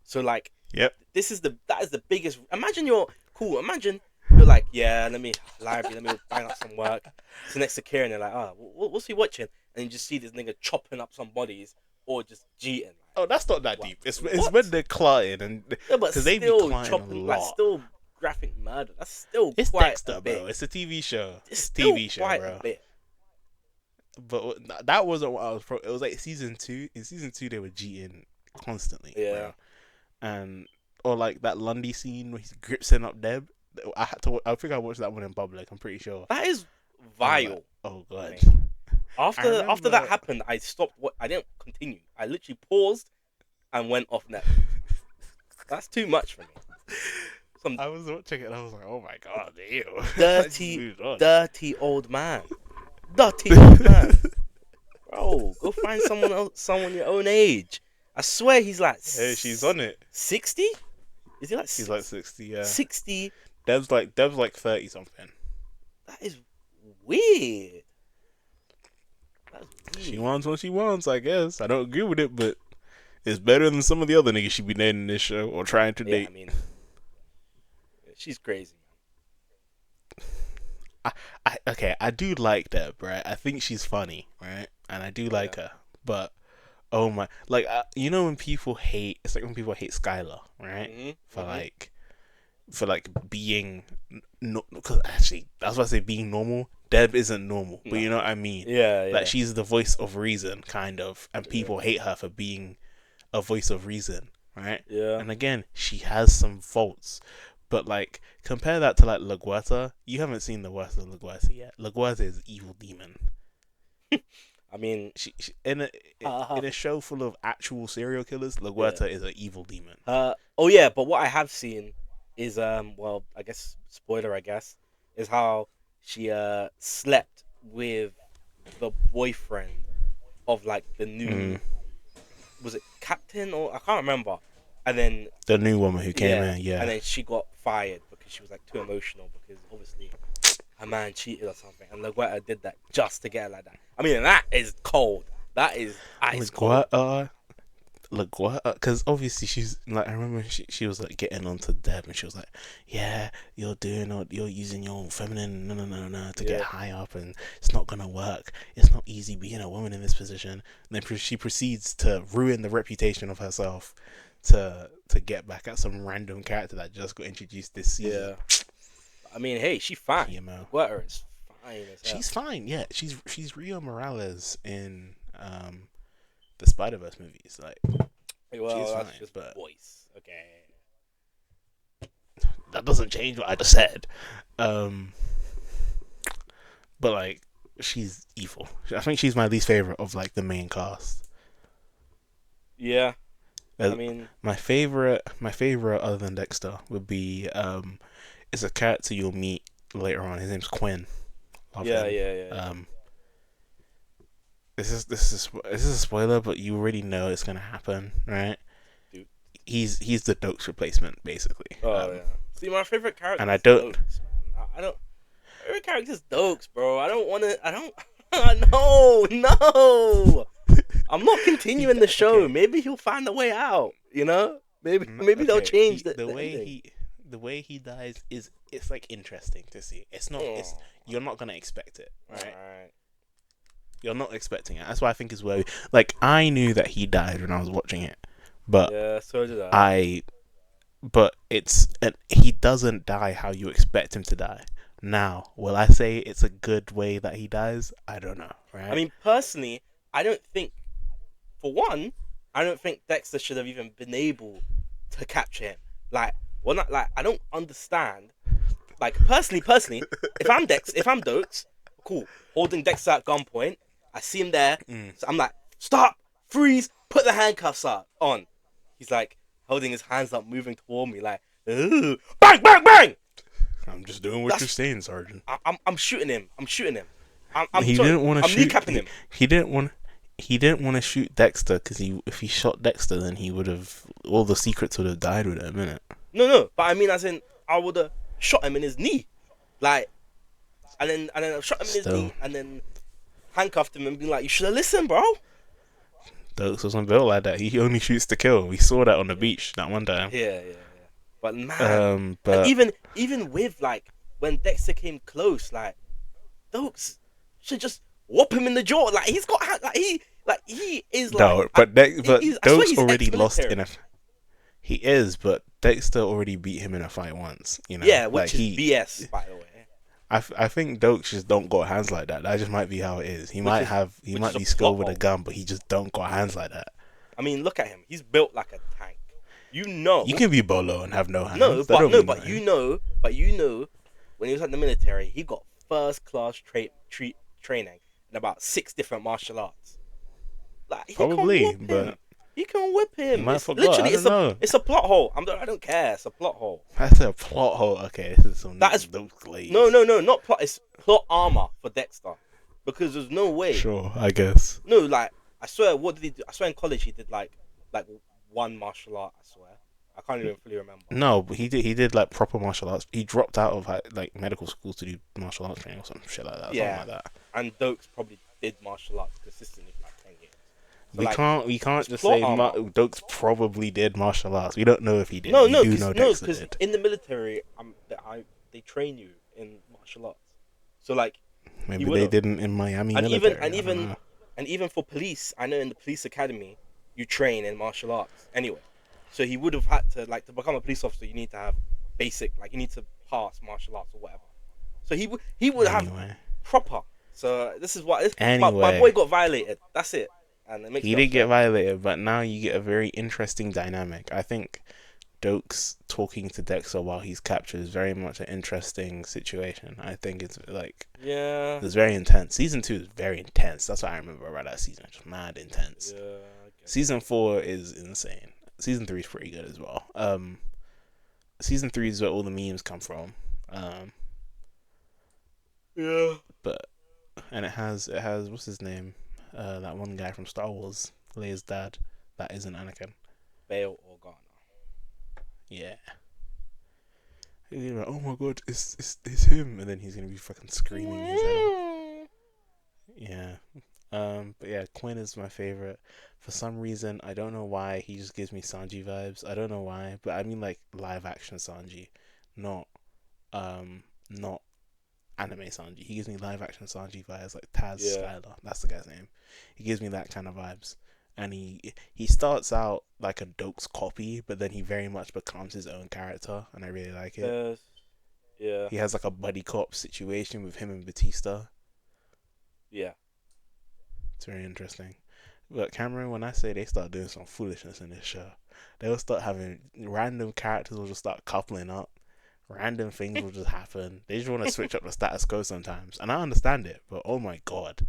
So like Yep. that is the biggest. Imagine you're cool. Imagine you're like yeah, let me bang up some work. So next to Kieron, they're like oh what's he watching? And you just see this nigga chopping up some bodies or just cheating. Oh, that's not that What? deep. It's What? when they're clotting and Yeah, but because they be still clotting a chopping, like lot. still graphic murder. That's still It's quite Dexter, a bit. bro. It's a TV show. It's It's a still TV show, quite bro. a bit. But that wasn't what I was. It was like season two. In season two, they were cheating constantly, Yeah, bro. And or like that Lundy scene where he's gripsing up Deb. I had to. I think I watched that one in public. I'm pretty sure. that is I was vile. like, oh god. mate. I After that remember. happened, I stopped. What I didn't continue. I literally paused and went off Netflix. That's too much for me. Some I was watching it and I was like, oh my god, ew. I just dirty, moved on. dirty old man. Dirty old man. Bro, go find someone else, someone your own age. I swear he's like. Hey, she's on it. 60? Is he like? She's like 60. Yeah. 60. Dev's like 30 something. That is weird. That's weird. She wants what she wants, I guess. I don't agree with it, but it's better than some of the other niggas she be dating in this show or trying to Yeah, date. I mean, she's crazy. Okay, I do like Deb, right? I think she's funny, right? And I do like her, but oh my, like you know when people hate, it's like when people hate Skylar, right? Mm-hmm. For like for like being no, because actually that's why I say being normal. Deb isn't normal, but Nah. you know what I mean. Yeah, Like yeah, she's the voice of reason, kind of, and people yeah, hate her for being a voice of reason, right? yeah. And again, she has some faults, but like compare that to like LaGuerta. You haven't seen the worst of LaGuerta yet. LaGuerta is evil demon. I mean, She I in have. a show full of actual serial killers. Yeah. LaGuerta is an evil demon. Oh yeah, but what I have seen is well, I guess spoiler, I guess, is how she slept with the boyfriend of like the Mm. new, was it captain, or I can't remember. And then The new woman who came yeah, in, and yeah. then she got fired because she was like too emotional because obviously her man cheated or something, and Laguetta did that just to get her like that. I mean, that is cold. That is ice cold. LaGuerta Look what? Because obviously she's like, I remember she was like getting onto Deb, and she was like, "Yeah, you're using your feminine no to get Yeah, high up, and it's not gonna work. It's not easy being a woman in this position." And then she proceeds to ruin the reputation of herself to get back at some random character that just got introduced this season. yeah. I mean, hey, she fine. PMO. Laguetta is fine as hell. She's fine. Yeah, she's Rio Morales in the Spider Verse movies. Like she's Well, that's fine, just but voice. Okay. that doesn't change what I just said. Um, but like, she's evil. I think she's my least favorite of like the main cast. Yeah. Uh, I mean, my favorite other than Dexter would be is a character you'll meet later on. His name's Quinn. Love yeah, him. yeah, yeah, yeah. Um, this is a spoiler, but you already know it's gonna happen, right? Dude. He's the Dokes replacement, basically. Oh yeah. See, my favorite character And I is don't. Dokes, man. I don't. My favorite character is Dokes, bro. I don't want to. I don't. No, no. I'm not continuing the show. Okay, Maybe he'll find a way out. You know. Maybe they'll okay. change The the way ending. he dies is it's like interesting to see. It's not. It's Oh, you're not gonna expect it, all right? right. You're not expecting it. That's why I think is where like I knew that he died when I was watching it, but Yeah, so did I. I but it's and he doesn't die how you expect him to die. Now, will I say it's a good way that he dies? I don't know, I right? mean, personally, I don't think. For one, I don't think Dexter should have even been able to capture him. Like, well, not like I don't understand. Like, personally, if I'm Dokes, cool, holding Dexter at gunpoint, I see him there, Mm. so I'm like, stop, freeze, put the handcuffs up on. He's like holding his hands up, moving toward me, like, ooh, bang, bang, bang. I'm just doing what you're That's saying, Sergeant. I'm shooting him. I'm shooting him. I'm He sorry. didn't want to I'm shoot. kneecapping him. He didn't want. He didn't want to shoot Dexter because if he shot Dexter, then he would have all the secrets would have died with him, innit? No, no, but I mean, as in, I would have shot him in his knee, like, and then I shot him in his Still, knee, and then handcuffed him and been like, "You should have listened, bro." Dokes wasn't built like that. He only shoots to kill. We saw that on the beach that one time. Yeah, yeah, yeah. But man, and But even with like when Dexter came close, like Dokes should just whop him in the jaw. Like he's got like he is like no, but I swear Dokes he's already lost ex-military. in a. He is, but Dexter already beat him in a fight once. You know, Yeah, like which is BS, by the way. I think Dokes just don't got hands like that. That just might be how it is. He Which is might a be plot skilled with a hole. when he just don't got hands like that. I mean, look at him. He's built like a tank. You know. You can be Bolo and have no No, hands. That but don't no, mean but nothing. you know, when he was at the military, he got first class training in about 6 different martial arts. Like he can Probably, whoop him. but He can whip he him. might have It's forgot. I literally don't know. it's a plot hole. I don't care. It's a plot hole. That's a plot hole. Okay, this is some That is Dokes glaze. no, not plot. It's plot armor for Dexter, because there's no way. Sure, I guess. No, like I swear, what did he do? I swear in college he did like one martial art. I swear, I can't even fully remember. No, but he did like proper martial arts. He dropped out of like medical school to do martial arts training or some shit like that. Yeah, Something like that. and Dokes probably did martial arts consistently for like 10 years. So We like, can't it's just plot say armor. Dokes probably did martial arts. We don't know if he did. No, We no, do know Dexter because did. in the military, they train you in martial arts. So like he Maybe would they have, didn't in Miami and military. and I don't even know. and even for police, I know in the police academy, you train in martial arts anyway. So he would have had to, like, to become a police officer, you need to have basic, like he needs to pass martial arts or whatever. So he would have Anyway, proper. So this is what my boy anyway, got violated. That's it, and it makes he me did get upset. violated, but now you get a very interesting dynamic. I think Doakes talking to Dexter while he's captured is very much an interesting situation. I think it's like Yeah, it's very intense. Season 2 is very intense. That's what I remember about that season. It's mad intense. yeah, I get Season 4 is insane. Season 3 is pretty good as well. Season 3 is where all the memes come from. Um, it. Yeah, but and it has what's his name? That one guy from Star Wars, Leia's dad. That isn't Anakin. Bale or Ghana. Yeah. He's like, oh my god, it's him, and then he's gonna be fucking screaming his head off. Yeah. But yeah, Quinn is my favorite. For some reason, I don't know why, he just gives me Sanji vibes. I don't know why, but I mean like live action Sanji, not not anime Sanji. He gives me live action Sanji vibes, like Taz Yeah, Skylar. That's the guy's name. He gives me that kind of vibes. And he starts out like a Doke's copy, but then he very much becomes his own character, and I really like it. there's yeah, He has like a buddy cop situation with him and Batista. yeah. It's very interesting. But Cameron, when I say they start doing some foolishness in this show, they'll start having random characters will just start coupling up. Random things will just happen. They just want to switch up the status quo sometimes, and I understand it. But oh my god,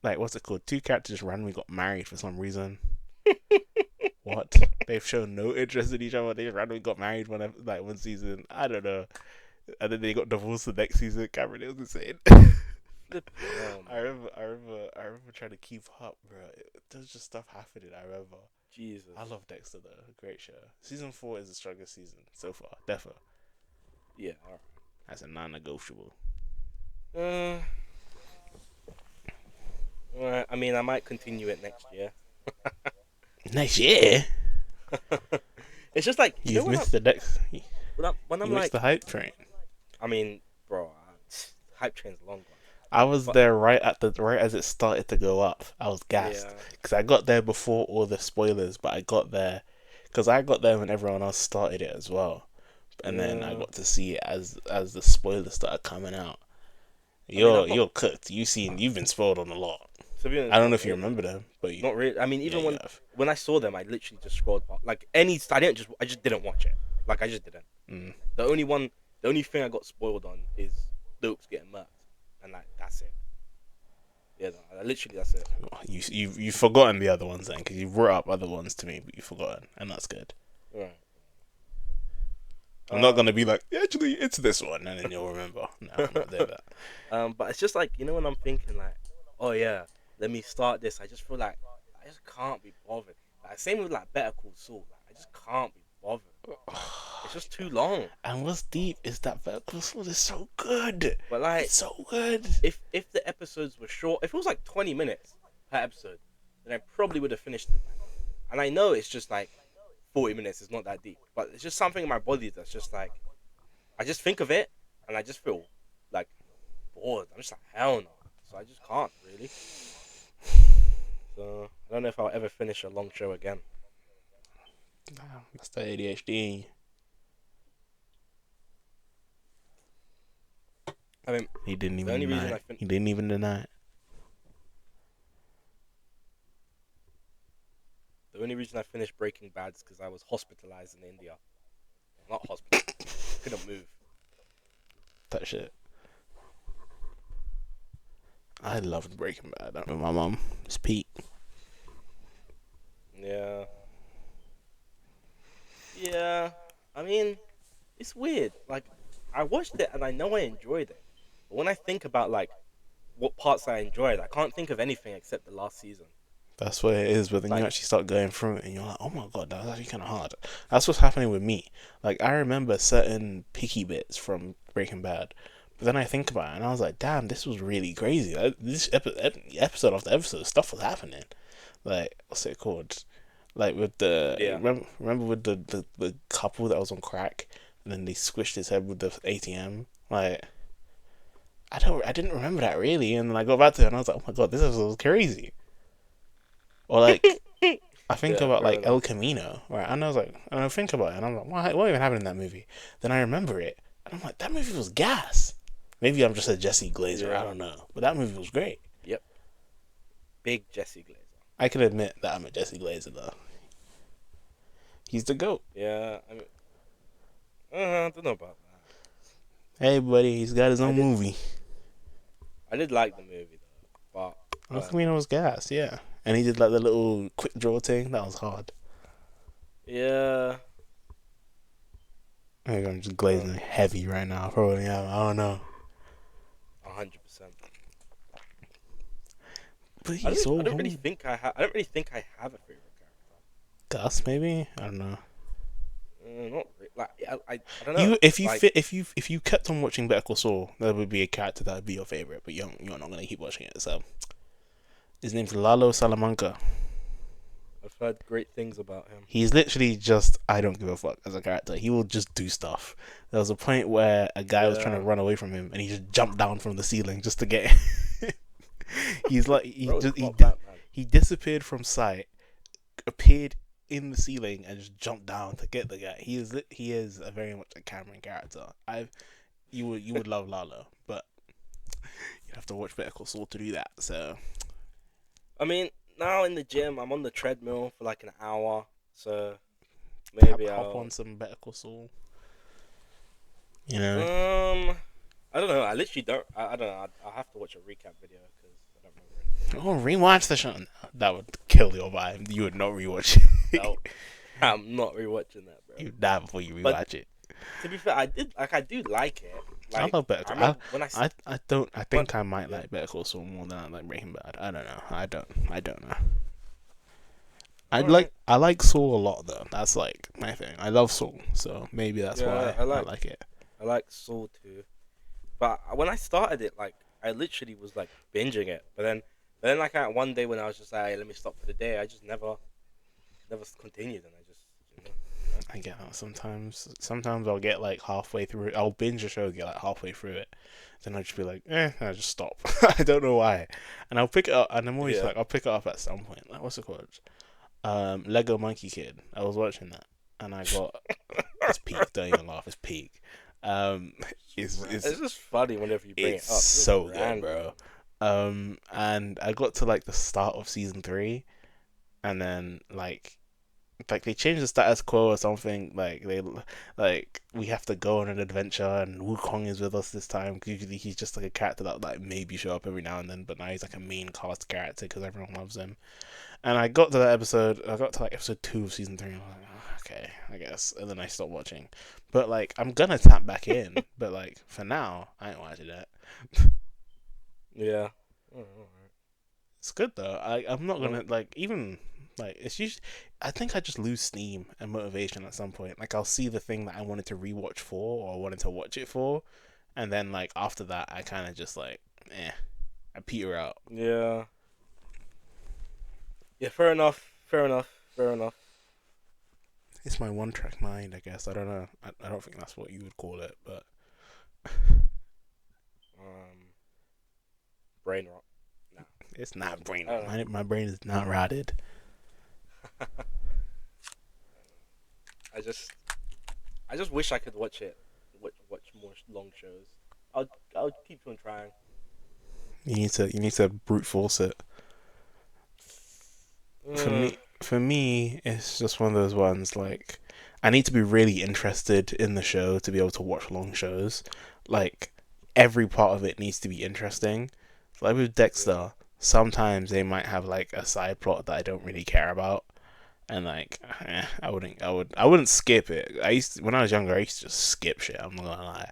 like what's it called? Two characters randomly got married for some reason. What? They've shown no interest in each other. They just randomly got married one season. I don't know. And then they got divorced the next season. Cameron, it was insane. Flipping hell, I man. remember, I remember, I remember trying to keep up, bro. There's just stuff happening. I remember. I Jesus. love Dexter though. Great show. Season 4 is the strongest season so far. Definitely. Yeah. All That's a non-negotiable. right. All right. I mean, I might continue it next year. Next year, It's just like you've missed the next. when I'm You missed like, the hype train. I mean, bro, hype train's long gone. I was But there right as it started to go up. I was gassed yeah, because I got there before all the spoilers, but I got there because I got there when everyone else started it as well, and then I yeah. got to see it as the spoilers started coming out. I mean, You're cooked. You've been spoiled on a lot. to be I honest, don't know if you remember them, but not really. I mean, yeah, even you when have. when I saw them, I literally just scrolled past. Like I just didn't watch it. Like I just didn't. Mm. The only thing I got spoiled on is Luke's getting murked, and like that's it. Yeah, no, literally that's it. You've forgotten the other ones then because you brought up other ones to me, but you've forgotten, and that's good. Right. I'm not gonna be like, actually, it's this one, and then you'll remember. No, I'm not doing that. But it's just like when I'm thinking like, oh yeah, let me start this. I just feel like I just can't be bothered. Like same with like Better Call Saul. Like I just can't be bothered. It's just too long. And what's deep is that Better Call Saul is so good. But like, It's so good. if the episodes were short, if it was like 20 minutes per episode, then I probably would have finished it. And I know it's just like 40 minutes. It's not that deep, but it's just something in my body that's just like I just think of it and I just feel like bored. I'm just like hell no. So I just can't really. So I don't know if I'll ever finish a long show again. That's the ADHD. I mean, He didn't the even only deny reason it. I fin- He didn't even deny it. the only reason I finished Breaking Bad is because I was hospitalized in India. Not hospital. Couldn't move. That shit. I loved Breaking Bad. That with my mom. It's Pete. Yeah. Yeah. I mean, it's weird. Like, I watched it and I know I enjoyed it. But when I think about, like, what parts I enjoyed, I can't think of anything except the last season. That's what it is, but then you Like, actually start going through it and you're like, oh my god, that was actually kind of hard. That's what's happening with me. Like, I remember certain picky bits from Breaking Bad, but then I think about it and I was like, damn, this was really crazy. This episode after episode, stuff was happening. Like, what's it called? Like, with the. yeah. Remember with the couple that was on crack and then they squished his head with the ATM? Like. I didn't remember that really, and then I got back to it and I was like, oh my god, this episode was crazy. Or like I think Yeah, about fair like enough. El Camino, right? And I was like, and I think about it, and I'm like, what even happened in that movie? Then I remember it, and I'm like, that movie was gas. Maybe I'm just a Jesse Glazer, I Yeah. don't know, but that movie was great. Yep. Big Jesse Glazer. I can admit that I'm a Jesse Glazer though. He's the goat. Yeah. I mean, I don't know about that. Hey, buddy, he's got his I own did. movie. I did like the movie though, but El Camino was gas, yeah, and he did like the little quick draw thing. That was hard. yeah. Maybe I'm just Uh, glazing heavy right now. Probably am. I don't know. 100%. But he's I so don't really hard. think I have. I don't really think I have a favorite character. Gus, maybe. I don't know. Not like I don't know. You if you Like fit if you kept on watching Better Call Saul, that would be a character that would be your favorite. But you're not gonna keep watching it. So his name's Lalo Salamanca. I've heard great things about him. He's literally just I don't give a fuck as a character. He will just do stuff. There was a point where a guy was trying to Yeah. run away from him, and he just jumped down from the ceiling just to get. He's like Bro's got that, man. he disappeared from sight, appeared in the ceiling, and just jumped down to get the guy. He is a very much a Cameron character. I you would love Lalo, but you have to watch Better Call Saul to do that. So I mean, now in the gym, I'm on the treadmill for like an hour, so hop, maybe hop I'll. on some Better Call Saul. You know. I don't know. I literally don't. I don't know. I'll have to watch a recap video because I don't remember anything. Oh, rewatch the show. No, that would kill your vibe. You would not rewatch it. No, I'm not rewatching that, bro. You die before you But rewatch it. to be fair, I do like it. I Like love Better I Call. remember when I don't. I when, think I might yeah. like Better Call Saul more than I like Breaking Bad. I don't know. I don't know. All right. I like Saul a lot though. That's like my thing. I love Saul, so maybe that's Yeah, why I like it. I like Saw too. But when I started it, like I literally was like binging it. But then like one day when I was just like, let me stop for the day, I just never continued, and I just I get that sometimes I'll get like halfway through it. I'll binge a show, get like halfway through it, then I'll just be like, and I just stop. I don't know why, and I'll pick it up, and I'm always yeah. like, I'll pick it up at some point. Like what's it called? Lego Monkey Kid. I was watching that, and I got it's peak. Don't even laugh. It's peak. Um, It's just funny whenever you bring it it's up. It's just so good, random. bro. And I got to like the start of season 3, and then like they changed the status quo or something. Like we have to go on an adventure, and Wukong is with us this time. Usually he's just like a character that like maybe show up every now and then, but now he's like a main cast character because everyone loves him. And I got to that episode. I got to like episode 2 of season 3. And I'm like, oh, okay, I guess. And then I stopped watching. But like, I'm gonna tap back in. But like, for now, I ain't watching that. Yeah. Alright. It's good though. I'm not Well, gonna like even like it's usually. I think I just lose steam and motivation at some point. Like I'll see the thing that I wanted to rewatch for or wanted to watch it for, and then like after that, I kind of just like, I peter out. yeah. Yeah. Fair enough. Fair enough. Fair enough. It's my one track mind, I guess. I don't know. I don't think that's what you would call it, but Um, brain rot. Nah. it's not brain. I don't know. My brain is not rotted. I just I just wish I could watch it. Watch more long shows. I'll keep on trying. You need to brute force it. Mm, For me, it's just one of those ones like I need to be really interested in the show to be able to watch long shows. Like every part of it needs to be interesting. Like with yeah. Dexter, sometimes they might have like a side plot that I don't really care about, and like I wouldn't skip it. When I was younger, I used to just skip shit. I'm not gonna lie.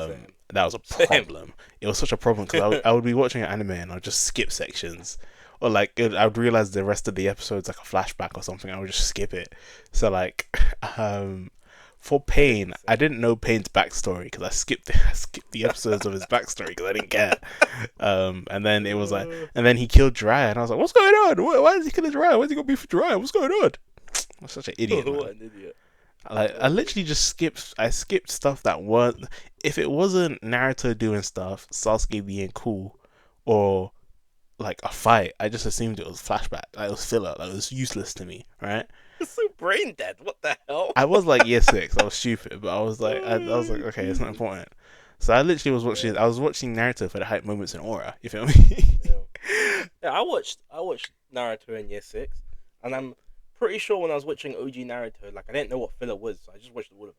Same. That was a Same. problem. It was such a problem because I would be watching an anime and I'd just skip sections, or like I would realize the rest of the episode's like a flashback or something. I would just skip it. So like, for Same. Pain, I Same. didn't know Pain's backstory because I skipped I skipped the episodes of his backstory because I didn't care. And then it was like, and then he killed Jiraiya, and I was like, what's going on? Why did he kill Jiraiya? Why's he got beef with Jiraiya? What's going on? I'm such an idiot, man. What an idiot. Like I literally just skipped. I skipped stuff that weren't. If it wasn't Naruto doing stuff, Sasuke being cool, or like a fight, I just assumed it was flashback. Like, it was filler. Like, it was useless to me, right? It's so brain dead. What the hell? I was like year six. I was stupid, but I was like, Oh, okay, it's not Jesus. important. So I literally was Yeah, watching. I was watching Naruto for the hype moments in Aura. You feel me? yeah. Yeah, I watched Naruto in year six, and I'm pretty sure when I was watching OG Naruto, like I didn't know what filler was, so I just watched all of it.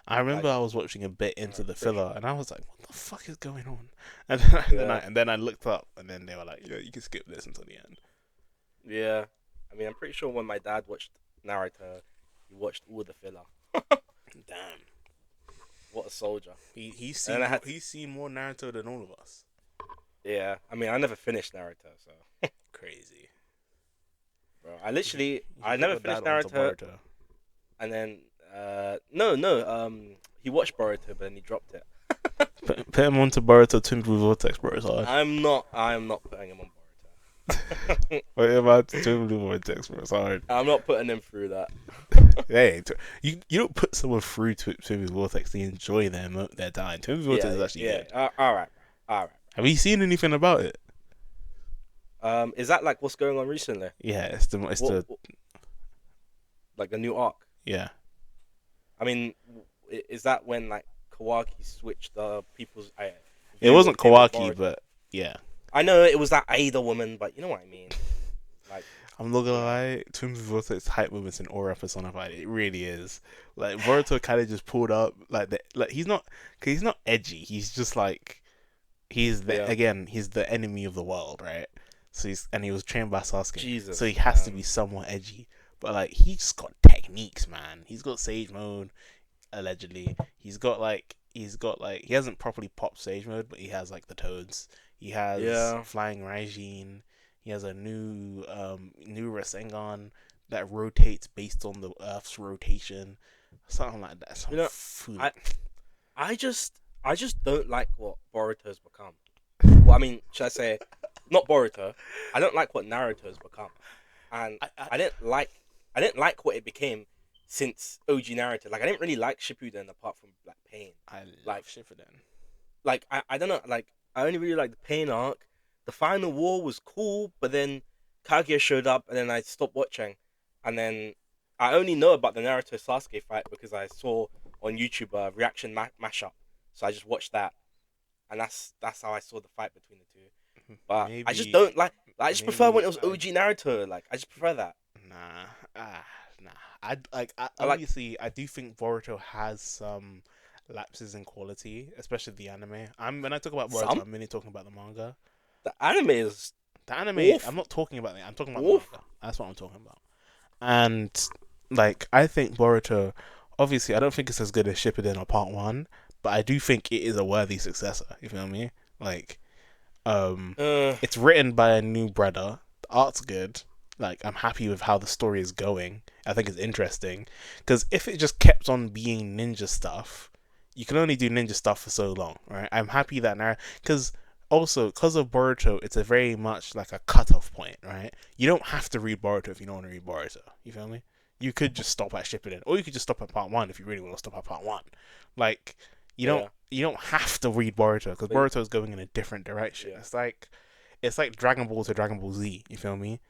I remember Like I was watching a bit I'm into the pretty filler, sure. and I was like, "What the fuck is going on?" And then I Yeah, and then I looked up, and then they were like, "Yeah, you can skip this until the end." yeah. I mean, I'm pretty sure when my dad watched Naruto, he watched all the filler. Damn, What a soldier! he's And then seen I had to, he's seen more Naruto than all of us. yeah. I mean, I never finished Naruto, so Crazy. bro, I You should literally you I should put never your dad finished onto Naruto, Boruto. and then no, he watched Boruto, but then he dropped it. Put him onto Boruto Twin Blue Vortex, bro. It's hard. I'm not putting him on Boruto. What about Twin Blue Vortex, bro? It's hard. I'm not putting him through that. Hey, you don't put someone through Twin Blue Vortex to enjoy their time. Twin Blue Vortex Yeah, is yeah, actually yeah. good. All right, bro. All right. Have you seen anything about it? Is that like what's going on recently? Yeah, it's What, the what like the new arc? yeah. I mean, is that when like Kawaki switched people's It view wasn't of him and Kawaki, Boruto? but yeah. I know it was that Ada woman, but you know what I mean. Like, I'm not gonna yeah, lie, Twin Blue Vortex hype moments in Aura personified. It really is. Like Boruto kind of just pulled up like he's not edgy. He's just like yeah. he's the enemy of the world, right? So he was trained by Sasuke, so Jesus, he has to man. be somewhat edgy. But like he just got techniques, man. He's got Sage Mode allegedly. He's got like he hasn't properly popped Sage Mode, but he has like the Toads. He has Yeah. Flying Raijin. He has a new Rasengan that rotates based on the Earth's rotation, something like that. Some You know, food. I I just don't like what Boruto's become. Well, I mean, should I say, not Boruto. I don't like what Naruto's become, and I I didn't like I didn't like what it became since OG Naruto. Like I didn't really like Shippuden apart from like Pain. I Like love Shippuden. I don't know. Like I only really like the Pain arc. The final war was cool, but then Kaguya showed up, and then I stopped watching. And then I only know about the Naruto Sasuke fight because I saw on YouTube a reaction mashup. So I just watched that, and that's how I saw the fight between the two. But I just Maybe don't like. I just prefer when maybe it was OG Naruto. Like I just prefer that. nah nah. I I like obviously I do think Boruto has some lapses in quality, especially the anime. When I talk about Boruto, some. I'm mainly talking about the manga. The anime is The anime, I'm awful. not talking about it. I'm talking about the Awful. manga. That's what I'm talking about. And like I think Boruto, obviously I don't think it's as good as Shippuden or Part One, but I do think it is a worthy successor. You feel me? Like um, Uh, it's written by a new brother. The art's good. Like I'm happy with how the story is going. I think it's interesting because if it just kept on being ninja stuff, you can only do ninja stuff for so long, right? I'm happy that now because also because of Boruto, it's a very much like a cutoff point, right? You don't have to read Boruto if you don't want to read Boruto. You feel me? You could just stop at Shippuden, or you could just stop at Part One if you really want to stop at Part One. Like yeah. you don't have to read Boruto because But Boruto is going in a different direction. yeah. It's like Dragon Ball to Dragon Ball Z. You feel me?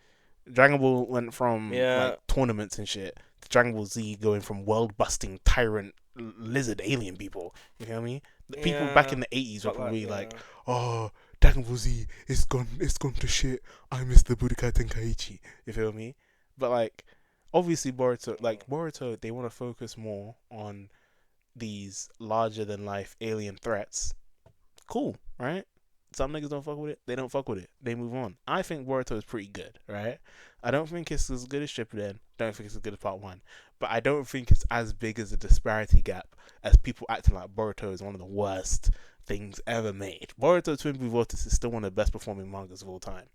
Dragon Ball went from like Yeah. tournaments and shit to Dragon Ball Z going from world busting tyrant lizard alien people. You feel me? The people back Yeah. in the 80s were But like probably like, yeah. "Oh, Dragon Ball Z it's gone to shit. I miss the Budokai Tenkaichi." You feel me? But like, obviously Boruto, they want to focus more on these larger than life alien threats. Cool, right? Some niggas don't fuck with it. They don't fuck with it. They move on. I think Boruto is pretty good, right? I don't think it's as good as Shippuden. Don't think it's as good as Part One, but I don't think it's as big as a disparity gap as people acting like Boruto is one of the worst things ever made. Boruto Twin Blue Vortex is still one of the best performing mangas of all time.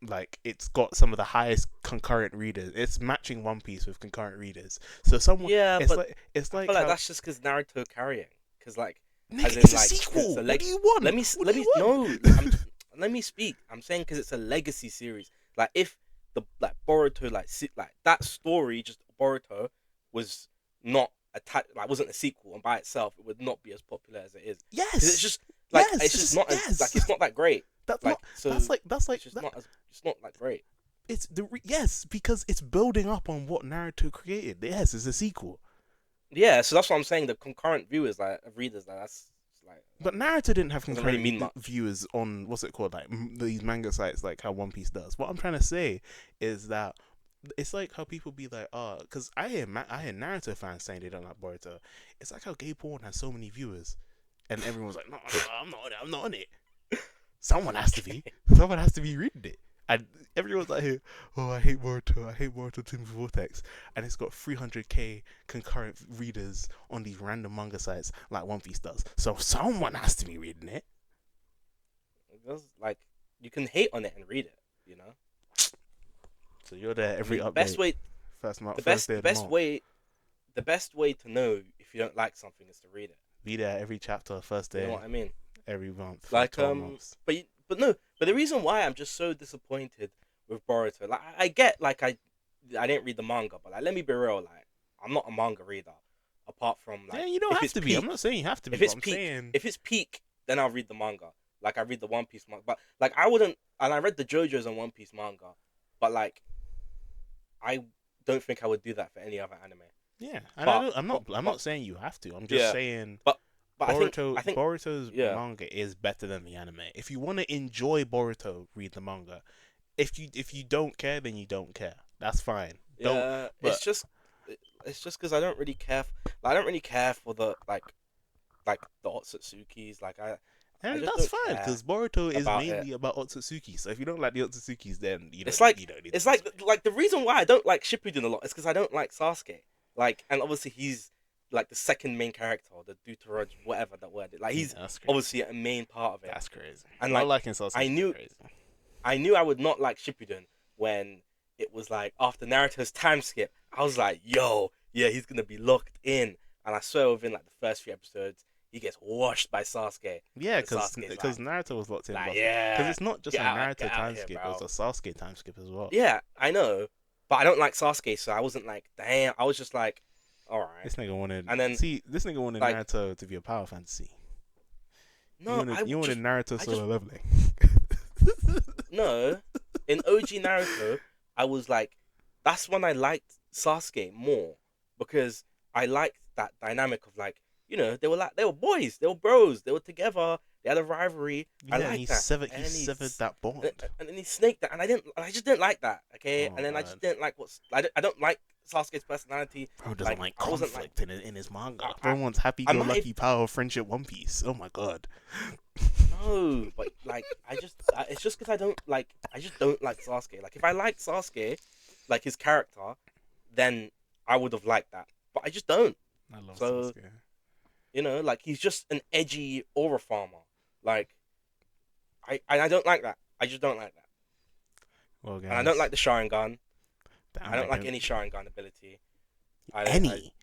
Like it's got some of the highest concurrent readers. It's matching One Piece with concurrent readers. So someone, Yeah, it's but like it's I like feel like how that's just because Naruto carrying. Because like, as nigga, in it's a like, because it's sequel. a What leg. do you want? What do Let you me want? no. Let me speak. I'm saying because it's a legacy series. Like if the like Boruto like that story just Boruto was not attached like wasn't a sequel and by itself it would not be as popular as it is because it's Yes, just like yes, it's just not as like yes. it's not that great. That's Like not So that's like it's just that. not as it's not like great. It's yes, because it's building up on what Naruto created. Yes, it's a sequel. Yeah, so that's what I'm saying. The concurrent viewers, like readers, like that's like But Naruto didn't have doesn't really concurrent mean much. viewers on what's it called, like these manga sites, like how One Piece does. What I'm trying to say is that it's like how people be like, oh, because I hear Naruto fans saying they don't like Boruto. It's like how gay porn has so many viewers, and everyone's like, no, I'm not on it. I'm not on it. Someone has to be. Someone has to be reading it. And everyone's like here, oh, I hate Boruto. I hate Boruto Timothy Vortex. And it's got 300k concurrent readers on these random manga sites like One Piece does. So someone has to be reading it. There's, like you can hate on it and read it, you know. So you're there every update. Best way, first month, the first best, day the of the best month. way, the best way to know if you don't like something is to read it. Be there every chapter, first day, You know what I mean? every month, for Like 12 months. but no, but the reason why I'm just so disappointed with Boruto, like I get, like I didn't read the manga, but like let me be real, like I'm not a manga reader, apart from like Yeah, you don't if have it's to be. peak, I'm not saying you have to be. if it's But I'm peak, saying if it's peak, then I'll read the manga. Like I read the One Piece manga, but like I wouldn't, and I read the JoJo's and One Piece manga, but like I don't think I would do that for any other anime. yeah. And But I'm not saying you have to. I'm just yeah, saying but Boruto, I think Boruto's yeah, manga is better than the anime. If you want to enjoy Boruto, read the manga. If you don't care, then you don't care. That's fine. Don't. yeah. But It's just because I don't really care. I don't really care for the like the Otsutsukis. Like I and just that's don't fine care because Boruto is about mainly about Otsutsuki. So if you don't like the Otsutsuki's, then you It's don't. like You don't need it's to like the reason why I don't like Shippuden a lot is because I don't like Sasuke. Like, and obviously he's like the second main character, the Deuterage, whatever that word is. Like he's That's crazy. obviously a main part of it. That's crazy. And Not like liking Sasuke I is knew crazy. I knew I would not like Shippuden when it was like after Naruto's time skip. I was like, yo, yeah, he's gonna be locked in. And I swear within like the first few episodes, he gets washed by Sasuke. Yeah, And because Sasuke's Naruto was locked in. like, Because yeah, it's not just a Naruto time skip; it was a Sasuke time skip as well. yeah, I know, but I don't like Sasuke, so I wasn't like, damn. I was just like, all right. This nigga wanted. And then This nigga wanted like, Naruto to be a power fantasy. no, You wanted Naruto I solo leveling. no. In OG Naruto, I was like, that's when I liked Sasuke more because I liked that dynamic of like, you know, they were boys, they were bros, they were together, they had a rivalry. Yeah, I liked he that. severed And then severed that bond. and then he snaked that, and I just didn't like that. Okay, Oh, and then I God. just didn't like I don't like Sasuke's personality. Bro doesn't like I wasn't conflict in his manga. I- Bro wants I happy-go-lucky might- power, friendship, One Piece. Oh my god. No, but like it's just because I just don't like Sasuke. Like if I liked Sasuke, like his character, then I would have liked that. But I just don't. I love So, Sasuke. You know, like he's just an edgy aura farmer. Like I don't like that. I just don't like that. Well, guys, And I don't like the Sharingan. damn, I don't like nigga. any Sharingan ability. Any.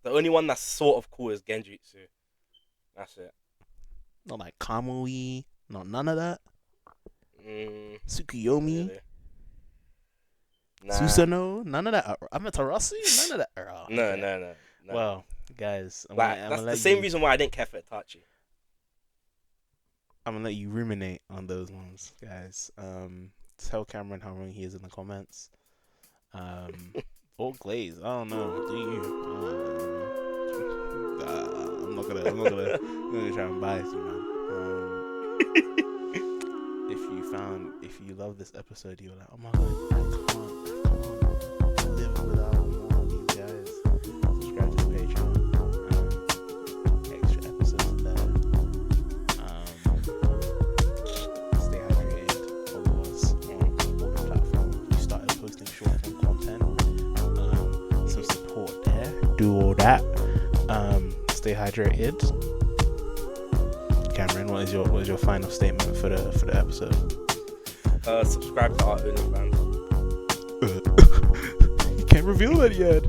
The only one that's sort of cool is Genjutsu. That's it. Not like Kamui. Not none of that. Tsukuyomi. Really. Nah. Susanoo. None of that. Amaterasu. None of that. Oh, No, okay. no. Well, guys, I'm Like gonna that's the let same you, reason why I didn't care for Itachi. I'm gonna let you ruminate on those ones, guys. Tell Cameron how wrong he is in the comments. Or Glaze, I don't know. Do you? I'm not gonna try and bias you, man. If you love this episode, you're like, oh my god, I can't live without more of these guys. Subscribe to the Patreon. Extra episodes there. Stay hydrated. Follow us on all the platforms. We started posting short form content. Some support there. Do all that. Stay hydrated. Cameron, what is your final statement for the episode? Subscribe to our OnlyFans. You can't reveal that yet.